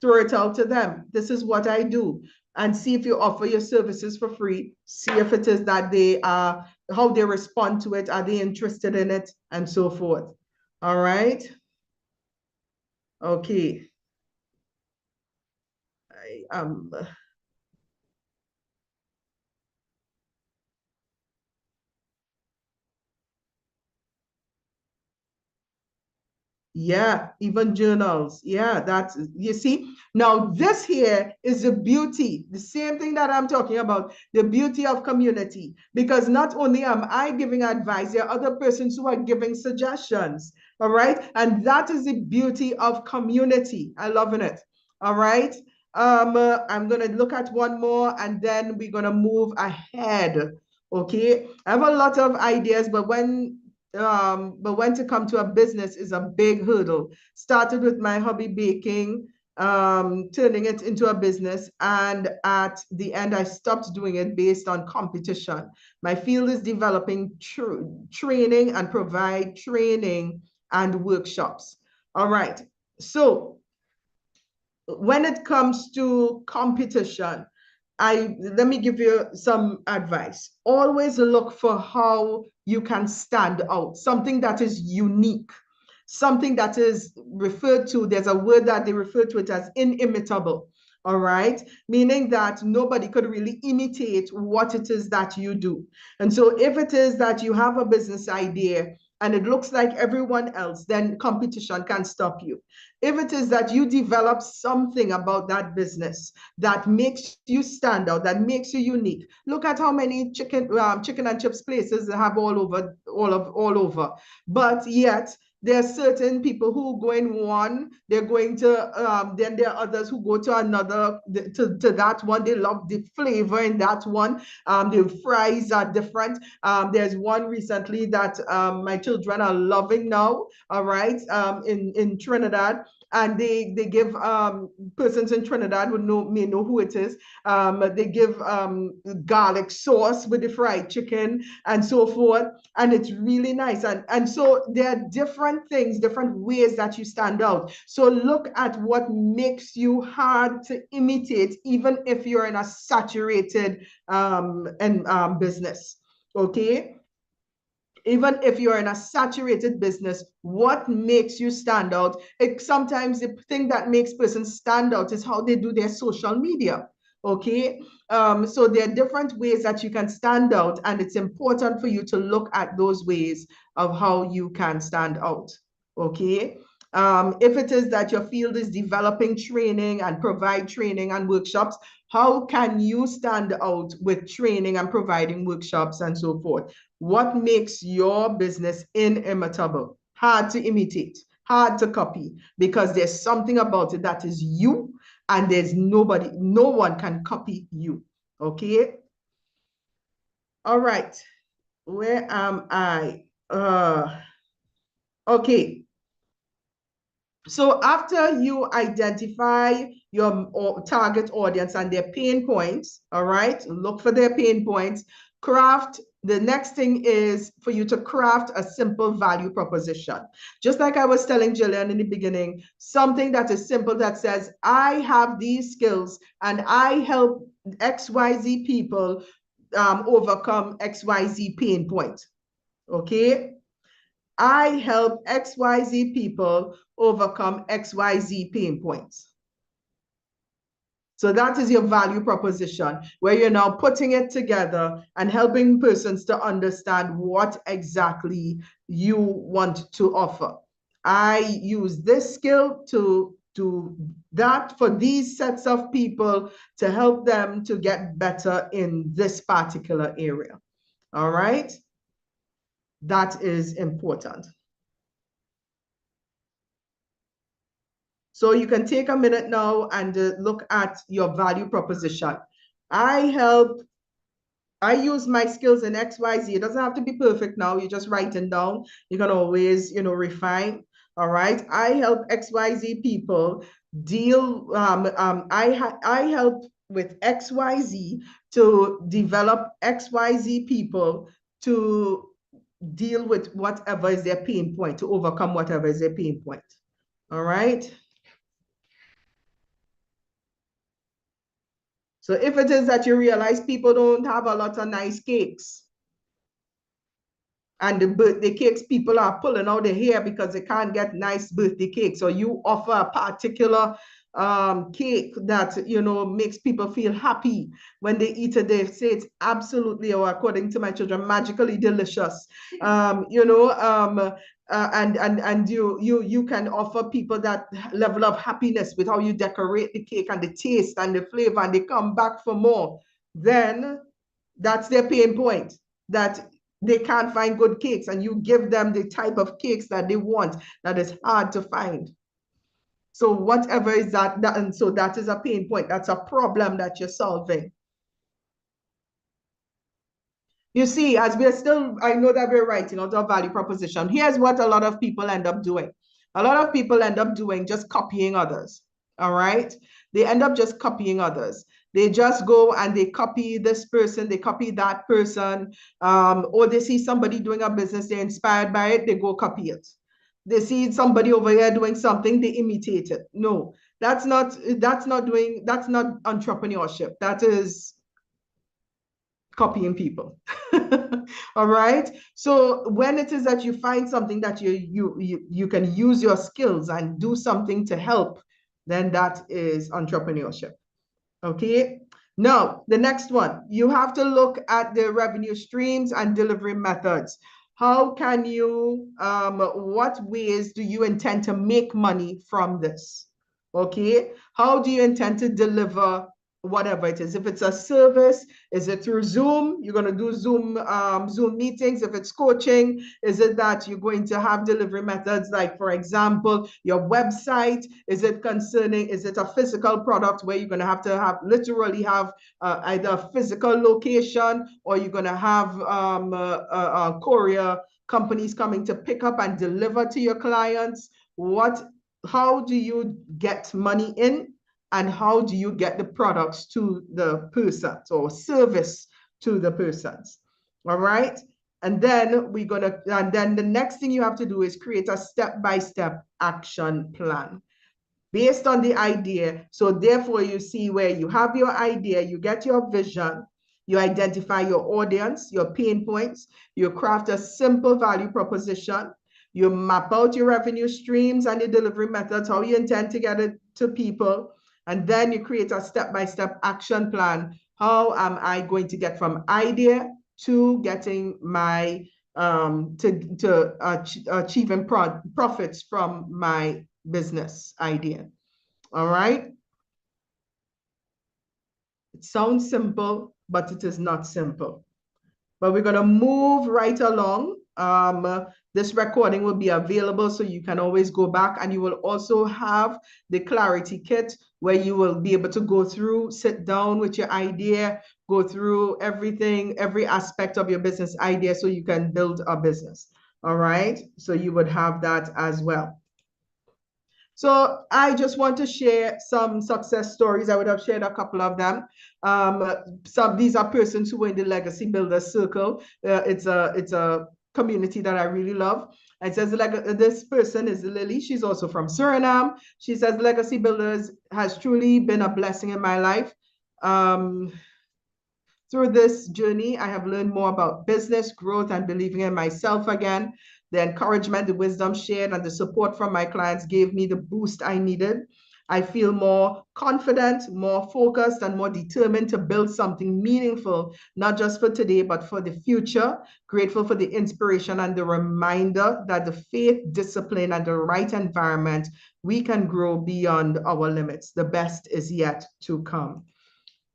throw it out to them. This is what I do. And see if you offer your services for free. See if it is that they are, how they respond to it. Are they interested in it? And so forth. All right. Okay. I Yeah, even journals. Yeah, that's, you see. Now, this here is the beauty, the same thing that I'm talking about, the beauty of community. Because not only am I giving advice, there are other persons who are giving suggestions. All right. And that is the beauty of community. I love it. All right. I'm going to look at one more and then we're going to move ahead. Okay. I have a lot of ideas, but when to come to a business is a big hurdle. Started with my hobby baking, turning it into a business, and at the end I stopped doing it based on competition. My field is developing training and provide training and workshops. All right, so when it comes to competition, let me give you some advice. Always look for how you can stand out, something that is unique, something that is referred to, there's a word that they refer to it as inimitable. All right, meaning that nobody could really imitate what it is that you do. And so if it is that you have a business idea and it looks like everyone else, then competition can stop you. If it is that you develop something about that business that makes you stand out, that makes you unique, look at how many chicken and chips places they have all over. But yet there are certain people who go in one, they're going to, then there are others who go to another, to that one. They love the flavor in that one. The fries are different. There's one recently that my children are loving now, all right, in Trinidad. And they give persons in Trinidad may know who it is. They give garlic sauce with the fried chicken and so forth. And it's really nice. And so there are different things, different ways that you stand out. So look at what makes you hard to imitate, even if you're in a saturated business. Okay. Even if you're in a saturated business, what makes you stand out? Sometimes the thing that makes persons stand out is how they do their social media. Okay, so there are different ways that you can stand out, and it's important for you to look at those ways of how you can stand out. Okay, if it is that your field is developing training and provide training and workshops, how can you stand out with training and providing workshops and so forth? What makes your business inimitable, hard to imitate? hard to copy because there's something about it that is you, and there's nobody, no one can copy you. Okay. All right. Where am I? Okay. So after you identify your target audience and their pain points, all right, look for their pain points, craft. The next thing is for you to craft a simple value proposition. Just like I was telling Jillian in the beginning, something that is simple that says, I have these skills and I help XYZ people overcome XYZ pain point. Okay. I help XYZ people overcome XYZ pain points. So that is your value proposition, where you're now putting it together and helping persons to understand what exactly you want to offer. I use this skill to do that for these sets of people to help them to get better in this particular area. All right? That is important. So you can take a minute now and look at your value proposition. I use my skills in XYZ. It doesn't have to be perfect now. You're just writing down. You can always, refine. All right. I help XYZ people deal. I help with XYZ to develop XYZ people to deal with whatever is their pain point, to overcome whatever is their pain point. All right. So if it is that you realize people don't have a lot of nice cakes, and the birthday cakes, people are pulling out their hair because they can't get nice birthday cakes, or you offer a particular cake that, makes people feel happy when they eat it, they say it's absolutely, or according to my children, magically delicious. And you can offer people that level of happiness with how you decorate the cake and the taste and the flavor, and they come back for more. Then that's their pain point, that they can't find good cakes, and you give them the type of cakes that they want that is hard to find. So whatever is that, and so that is a pain point. That's a problem that you're solving. You see, as we're still, I know that we're writing out our value proposition. Here's what a lot of people end up doing. A lot of people end up doing just copying others. All right. They end up just copying others. They just go and they copy this person, they copy that person, or they see somebody doing a business, they're inspired by it, they go copy it. They see somebody over here doing something, they imitate it. No, that's not entrepreneurship. That is copying people. All right. So when it is that you find something that you can use your skills and do something to help, then that is entrepreneurship. Okay. Now, the next one, you have to look at the revenue streams and delivery methods. How can you, what ways do you intend to make money from this? Okay. How do you intend to deliver whatever it is? If it's a service, is it through Zoom? You're going to do Zoom meetings. If it's coaching, is it that you're going to have delivery methods like, for example, your website? Is it a physical product where you're going to literally have either a physical location, or you're going to have courier companies coming to pick up and deliver to your clients? How do you get money in? And how do you get the products to the persons, or service to the persons? All right. And then the next thing you have to do is create a step-by-step action plan based on the idea. So therefore, you see where you have your idea, you get your vision, you identify your audience, your pain points, you craft a simple value proposition, you map out your revenue streams and your delivery methods, how you intend to get it to people. And then you create a step-by-step action plan. How am I going to get from idea to getting my, achieving profits from my business idea? All right. It sounds simple, but it is not simple. But we're going to move right along. this recording will be available, so you can always go back, and you will also have the clarity kit where you will be able to go through, sit down with your idea, go through everything, every aspect of your business idea so you can build a business. All right. So you would have that as well. So I just want to share some success stories. I would have shared a couple of them. These are persons who were in the Legacy Builders Circle. It's a community that I really love. It says this person is Lily. She's also from Suriname. She says Legacy Builders has truly been a blessing in my life. Through this journey, I have learned more about business growth and believing in myself again. The encouragement, the wisdom shared, and the support from my clients gave me the boost I needed. I feel more confident, more focused, and more determined to build something meaningful, not just for today, but for the future. Grateful for the inspiration and the reminder that the faith, discipline, and the right environment, we can grow beyond our limits. The best is yet to come.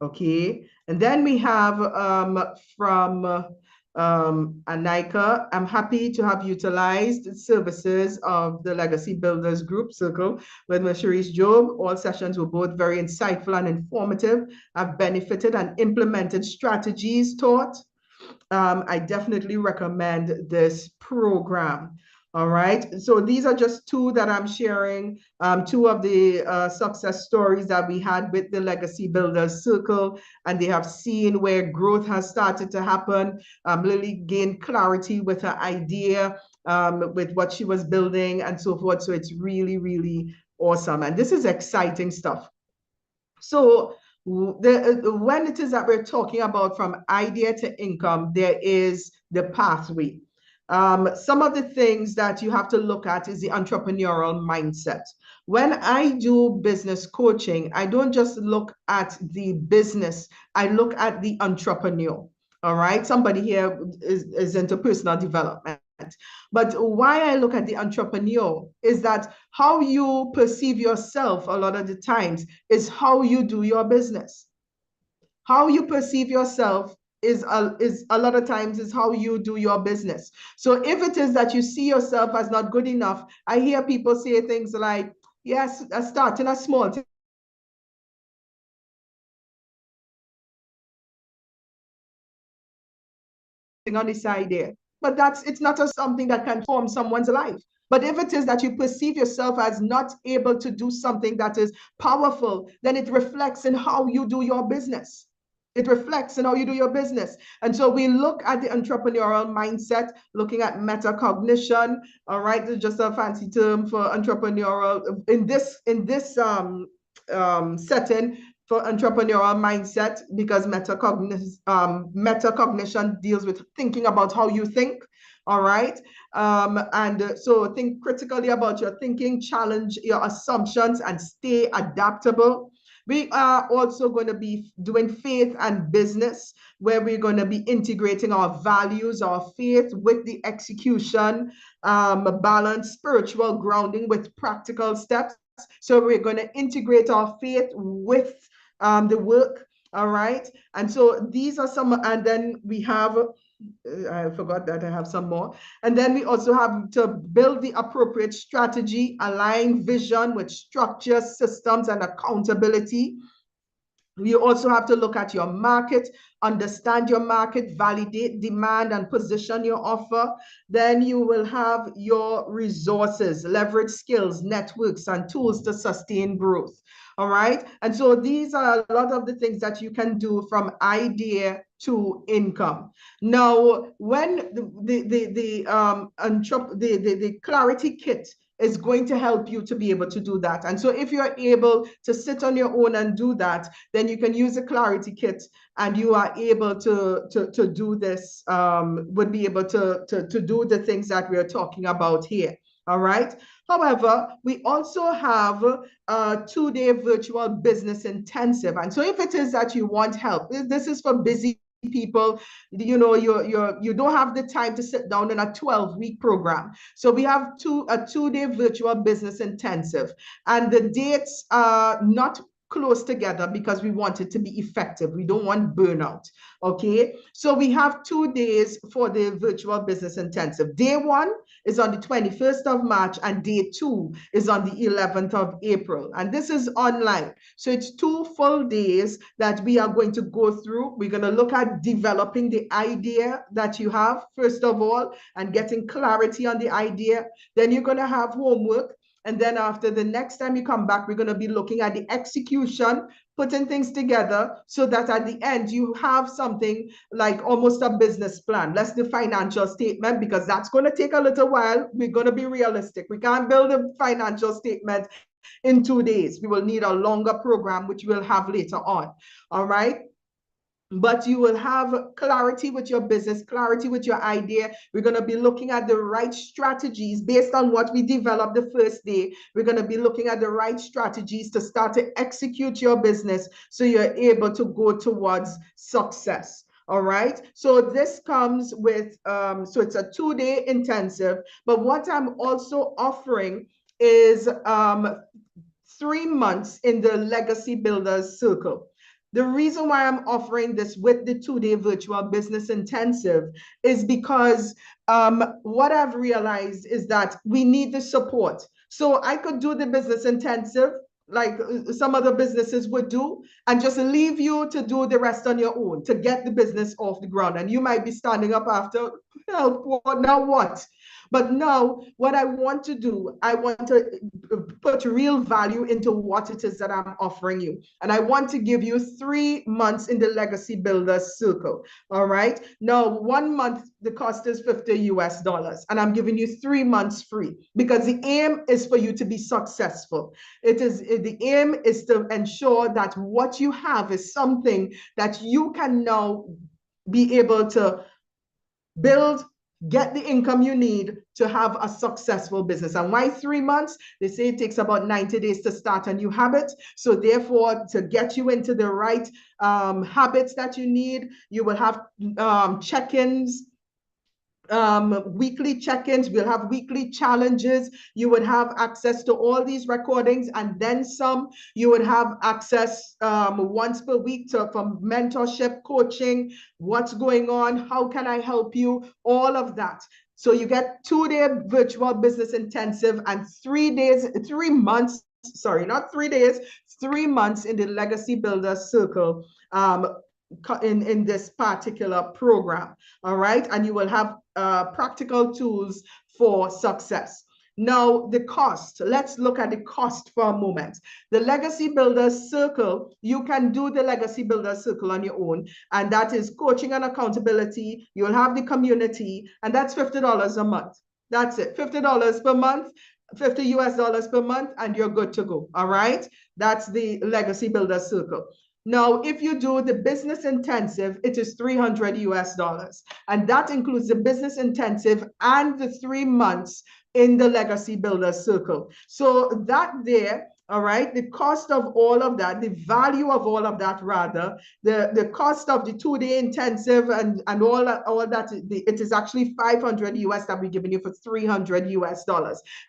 Okay, and then we have from Anika, I'm happy to have utilized the services of the Legacy Builders Group Circle with Ms. Sharice Job. All sessions were both very insightful and informative. I've benefited and implemented strategies taught. I definitely recommend this program. All right, so these are just two that I'm sharing, two of the success stories that we had with the Legacy Builders Circle, and they have seen where growth has started to happen. Lily gained clarity with her idea, with what she was building and so forth. So it's really, really awesome. And this is exciting stuff. So when it is that we're talking about from idea to income, there is the pathway. Some of the things that you have to look at is the entrepreneurial mindset. When I do business coaching, I don't just look at the business, I look at the entrepreneur. All right, somebody here is into personal development. But why I look at the entrepreneur is that how you perceive yourself a lot of the times is how you do your business. How you perceive yourself is a lot of times is how you do your business. So if it is that you see yourself as not good enough, I hear people say things like, yes, starting a small thing on this idea. But it's not something that can form someone's life. But if it is that you perceive yourself as not able to do something that is powerful, then it reflects in how you do your business. It reflects in how you do your business. And so we look at the entrepreneurial mindset, looking at metacognition. All right, this is just a fancy term for entrepreneurial. In this setting, for entrepreneurial mindset, because metacognition deals with thinking about how you think. All right. So think critically about your thinking, challenge your assumptions, and stay adaptable. We are also going to be doing faith and business, where we're going to be integrating our values, our faith with the execution, balance spiritual grounding with practical steps. So we're going to integrate our faith with the work. All right. And so these are some, and then we have, I forgot that I have some more. And then we also have to build the appropriate strategy, align vision with structure, systems, and accountability. You also have to look at your market, understand your market, validate demand, and position your offer. Then you will have your resources, leverage skills, networks, and tools to sustain growth. All right. And so these are a lot of the things that you can do from idea to income. Now, when the clarity kit is going to help you to be able to do that. And so if you're able to sit on your own and do that, then you can use the clarity kit, and you are able to do this, would be able to do the things that we're talking about here. All right. However, we also have a 2-day virtual business intensive. And so if it is that you want help, this is for busy people, you know, you don't have the time to sit down in a 12-week program. So we have a 2-day virtual business intensive, and the dates are not close together because we want it to be effective. We don't want burnout. Okay, so we have 2 days for the virtual business intensive. Day 1 is on the 21st of March and day 2 is on the 11th of April. And this is online. So it's 2 full days that we are going to go through. We're going to look at developing the idea that you have, first of all, and getting clarity on the idea. Then you're going to have homework. And then after, the next time you come back, we're going to be looking at the execution, putting things together so that at the end you have something like almost a business plan. Let's the financial statement, because that's going to take a little while. We're going to be realistic. We can't build a financial statement in 2 days. We will need a longer program, which we'll have later on. All right. But you will have clarity with your business, clarity with your idea. We're going to be looking at the right strategies based on what we developed the first day. We're going to be looking at the right strategies to start to execute your business so you're able to go towards success. All right. So this comes with, so it's a 2-day intensive. But what I'm also offering is 3 months in the Legacy Builders Circle. The reason why I'm offering this with the 2-day virtual business intensive is because what I've realized is that we need the support. So I could do the business intensive like some other businesses would do, and just leave you to do the rest on your own to get the business off the ground. And you might be standing up after, help, now what? But now, what I want to do, I want to put real value into what it is that I'm offering you. And I want to give you 3 months in the Legacy Builders Circle. All right. Now, 1 month, the cost is $50 US, and I'm giving you 3 months free because the aim is for you to be successful. The aim is to ensure that what you have is something that you can now be able to build, get the income you need to have a successful business. And why 3 months? They say it takes about 90 days to start a new habit. So therefore, to get you into the right habits that you need, you will have check-ins, weekly check-ins. We'll have weekly challenges. You would have access to all these recordings and then some. You would have access once per week from mentorship, coaching, what's going on, how can I help you, all of that. So you get 2-day virtual business intensive and 3 months, sorry, not 3 days, 3 months in the Legacy Builder Circle in this particular program. All right. And you will have practical tools for success. Now, the cost, let's look at the cost for a moment. The Legacy Builders Circle, you can do the Legacy Builders Circle on your own, and that is coaching and accountability. You'll have the community, and that's $50 a month. That's it, $50 per month, $50 US per month, and you're good to go. All right. That's the Legacy Builders Circle. Now, if you do the business intensive, it is $300 US, and that includes the business intensive and the 3 months in the Legacy Builders Circle. So that there, all right, the cost of all of that, the value of all of that, rather, the cost of the 2-day intensive and all that, it is actually $500 US that we're giving you for $300 US.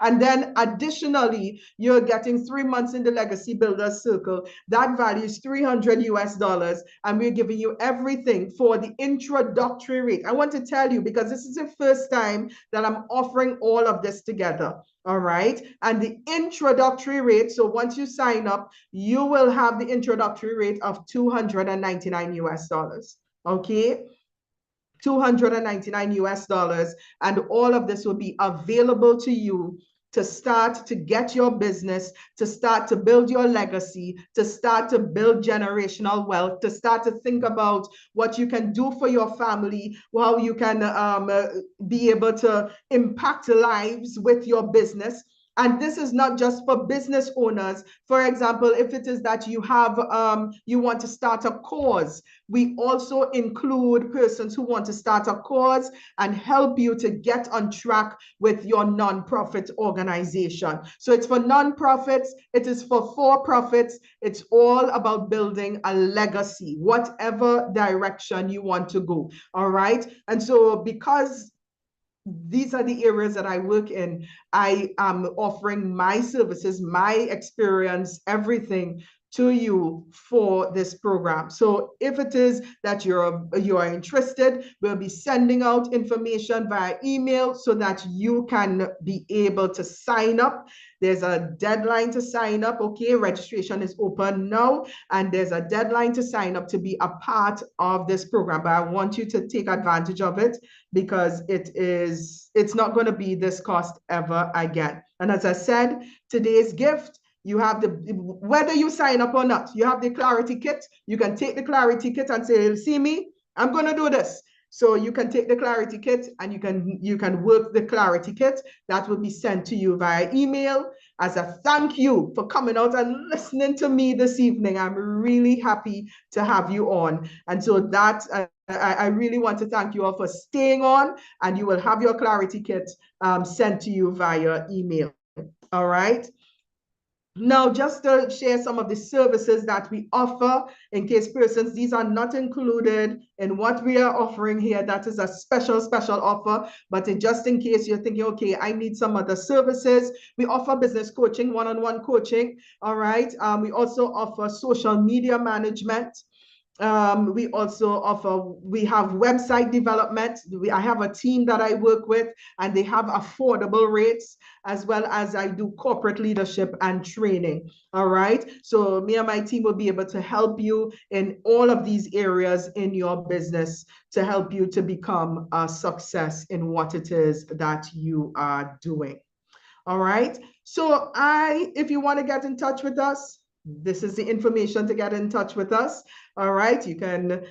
And then additionally, you're getting 3 months in the Legacy Builders Circle. That value is $300 US, and we're giving you everything for the introductory rate. I want to tell you, because this is the first time that I'm offering all of this together. All right. And the introductory rate, so once you sign up, you will have the introductory rate of $299 US. Okay. $299 US, and all of this will be available to you to start to get your business, to start to build your legacy, to start to build generational wealth, to start to think about what you can do for your family, how you can be able to impact lives with your business. And this is not just for business owners. For example, if it is that you have, you want to start a cause, we also include persons who want to start a cause and help you to get on track with your nonprofit organization. So it's for nonprofits, it is for for-profits. It's all about building a legacy, whatever direction you want to go. All right. And so because these are the areas that I work in, I am offering my services, my experience, everything to you for this program. So if it is that you are interested, we'll be sending out information via email so that you can be able to sign up. There's a deadline to sign up. Okay, registration is open now, and there's a deadline to sign up to be a part of this program. But I want you to take advantage of it because it's not going to be this cost ever again. And as I said, today's gift, you have whether you sign up or not, you have the Clarity Kit. You can take the Clarity Kit and say, see me, I'm going to do this. So you can take the Clarity Kit and you can work the Clarity Kit. That will be sent to you via email as a thank you for coming out and listening to me this evening. I'm really happy to have you on. And so that I really want to thank you all for staying on, and you will have your Clarity Kit sent to you via email. All right. Now, just to share some of the services that we offer in case persons, these are not included in what we are offering here. That is a special offer, but just in case you're thinking, okay, I need some other services, we offer business coaching, one-on-one coaching, all right? We also offer social media management. We also we have website development. I have a team that I work with, and they have affordable rates, as well as I do corporate leadership and training. All right. So me and my team will be able to help you in all of these areas in your business to help you to become a success in what it is that you are doing. All right. So if you want to get in touch with us, this is the information to get in touch with us. All right. You can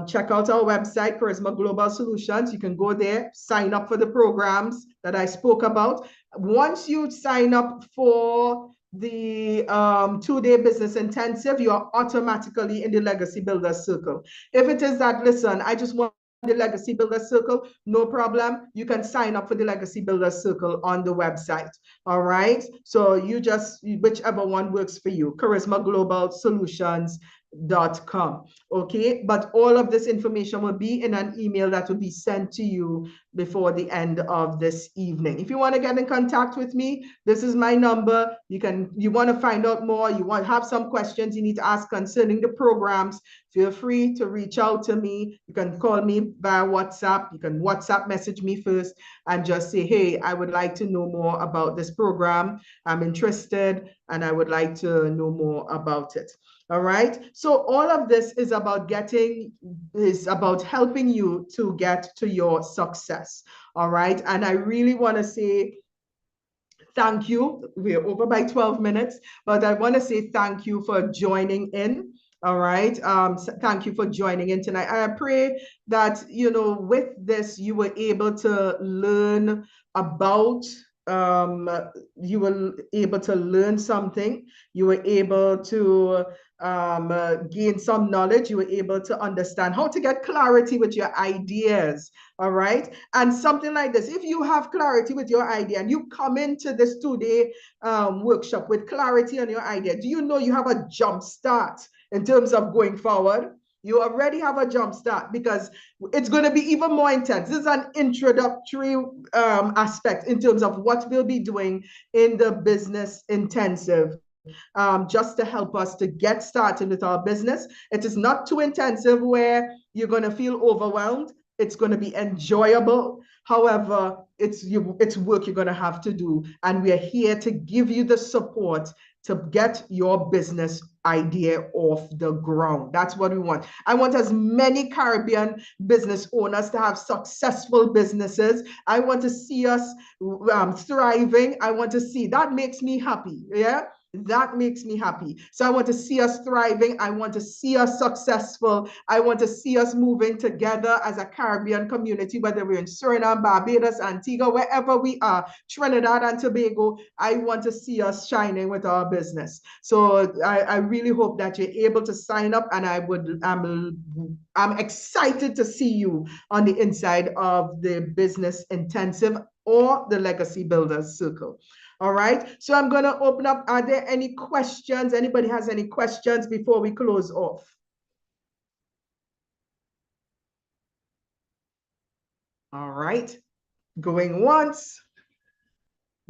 check out our website, Charisma Global Solutions. You can go there, sign up for the programs that I spoke about. Once you sign up for the 2-day business intensive, you are automatically in the Legacy Builders Circle. If it is that, listen, I just want the Legacy Builders Circle, no problem. You can sign up for the Legacy Builders Circle on the website. All right. So you just, whichever one works for you, Charisma Global Solutions .com. Okay, but all of this information will be in an email that will be sent to you before the end of this evening. If you want to get in contact with me, this is my number. You want to find out more, you want to have some questions you need to ask concerning the programs, feel free to reach out to me. You can call me via WhatsApp. You can WhatsApp message me first and just say, hey, I would like to know more about this program. I'm interested and I would like to know more about it. All right. So all of this is about helping you to get to your success. All right. And I really want to say thank you. We're over by 12 minutes, but I want to say thank you for joining in. All right. Thank you for joining in tonight. I pray that, with this, you were able to learn about you were able to learn something. You were able to gain some knowledge. You were able to understand how to get clarity with your ideas. All right. And something like this, if you have clarity with your idea and you come into this 2-day workshop with clarity on your idea, do you know you have a jump start in terms of going forward? You already have a jump start because it's going to be even more intense. This is an introductory aspect in terms of what we'll be doing in the business intensive, just to help us to get started with our business. It is not too intensive where you're going to feel overwhelmed. It's going to be enjoyable. However, it's work you're going to have to do. And we're here to give you the support to get your business idea off the ground. That's what we want. I want as many Caribbean business owners to have successful businesses. I want to see us thriving. I want to see, that makes me happy. Yeah. That makes me happy. So I want to see us thriving. I want to see us successful. I want to see us moving together as a Caribbean community, whether we're in Suriname, Barbados, Antigua, wherever we are, Trinidad and Tobago. I want to see us shining with our business. So I really hope that you're able to sign up, and I'm excited to see you on the inside of the business intensive or the Legacy Builders Circle. All right. So I'm going to open up. Are there any questions? Anybody has any questions before we close off? All right. Going once.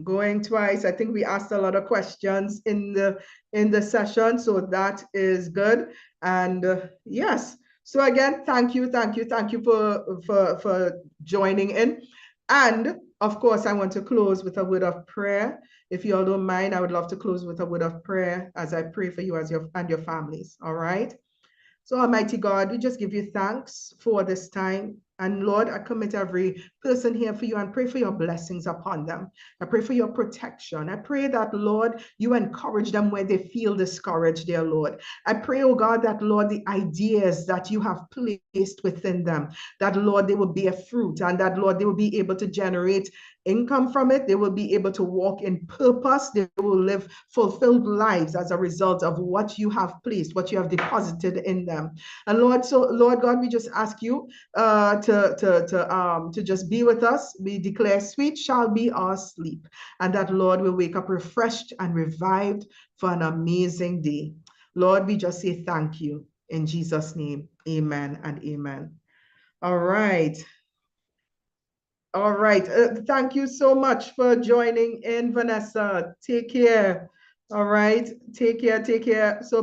Going twice. I think we asked a lot of questions in the session, so that is good. And yes, so again, thank you for joining in. And of course, I want to close with a word of prayer. If you all don't mind, I would love to close with a word of prayer as I pray for you as your families. All right. So, Almighty God, we just give you thanks for this time. And Lord, I commit every person here for you and pray for your blessings upon them. I pray for your protection. I pray that, Lord, you encourage them where they feel discouraged, dear Lord. I pray, oh God, that, Lord, the ideas that you have placed within them, that, Lord, they will bear fruit and that, Lord, they will be able to generate income from it. They will be able to walk in purpose. They will live fulfilled lives as a result of what you have placed, what you have deposited in them. And Lord, so Lord God, we just ask you to just be with us. We declare sweet shall be our sleep, and that Lord will wake up refreshed and revived for an amazing day. Lord, we just say thank you in Jesus' name. Amen and amen. All right. All right. Thank you so much for joining in, Vanessa. Take care. All right. Take care. Take care. So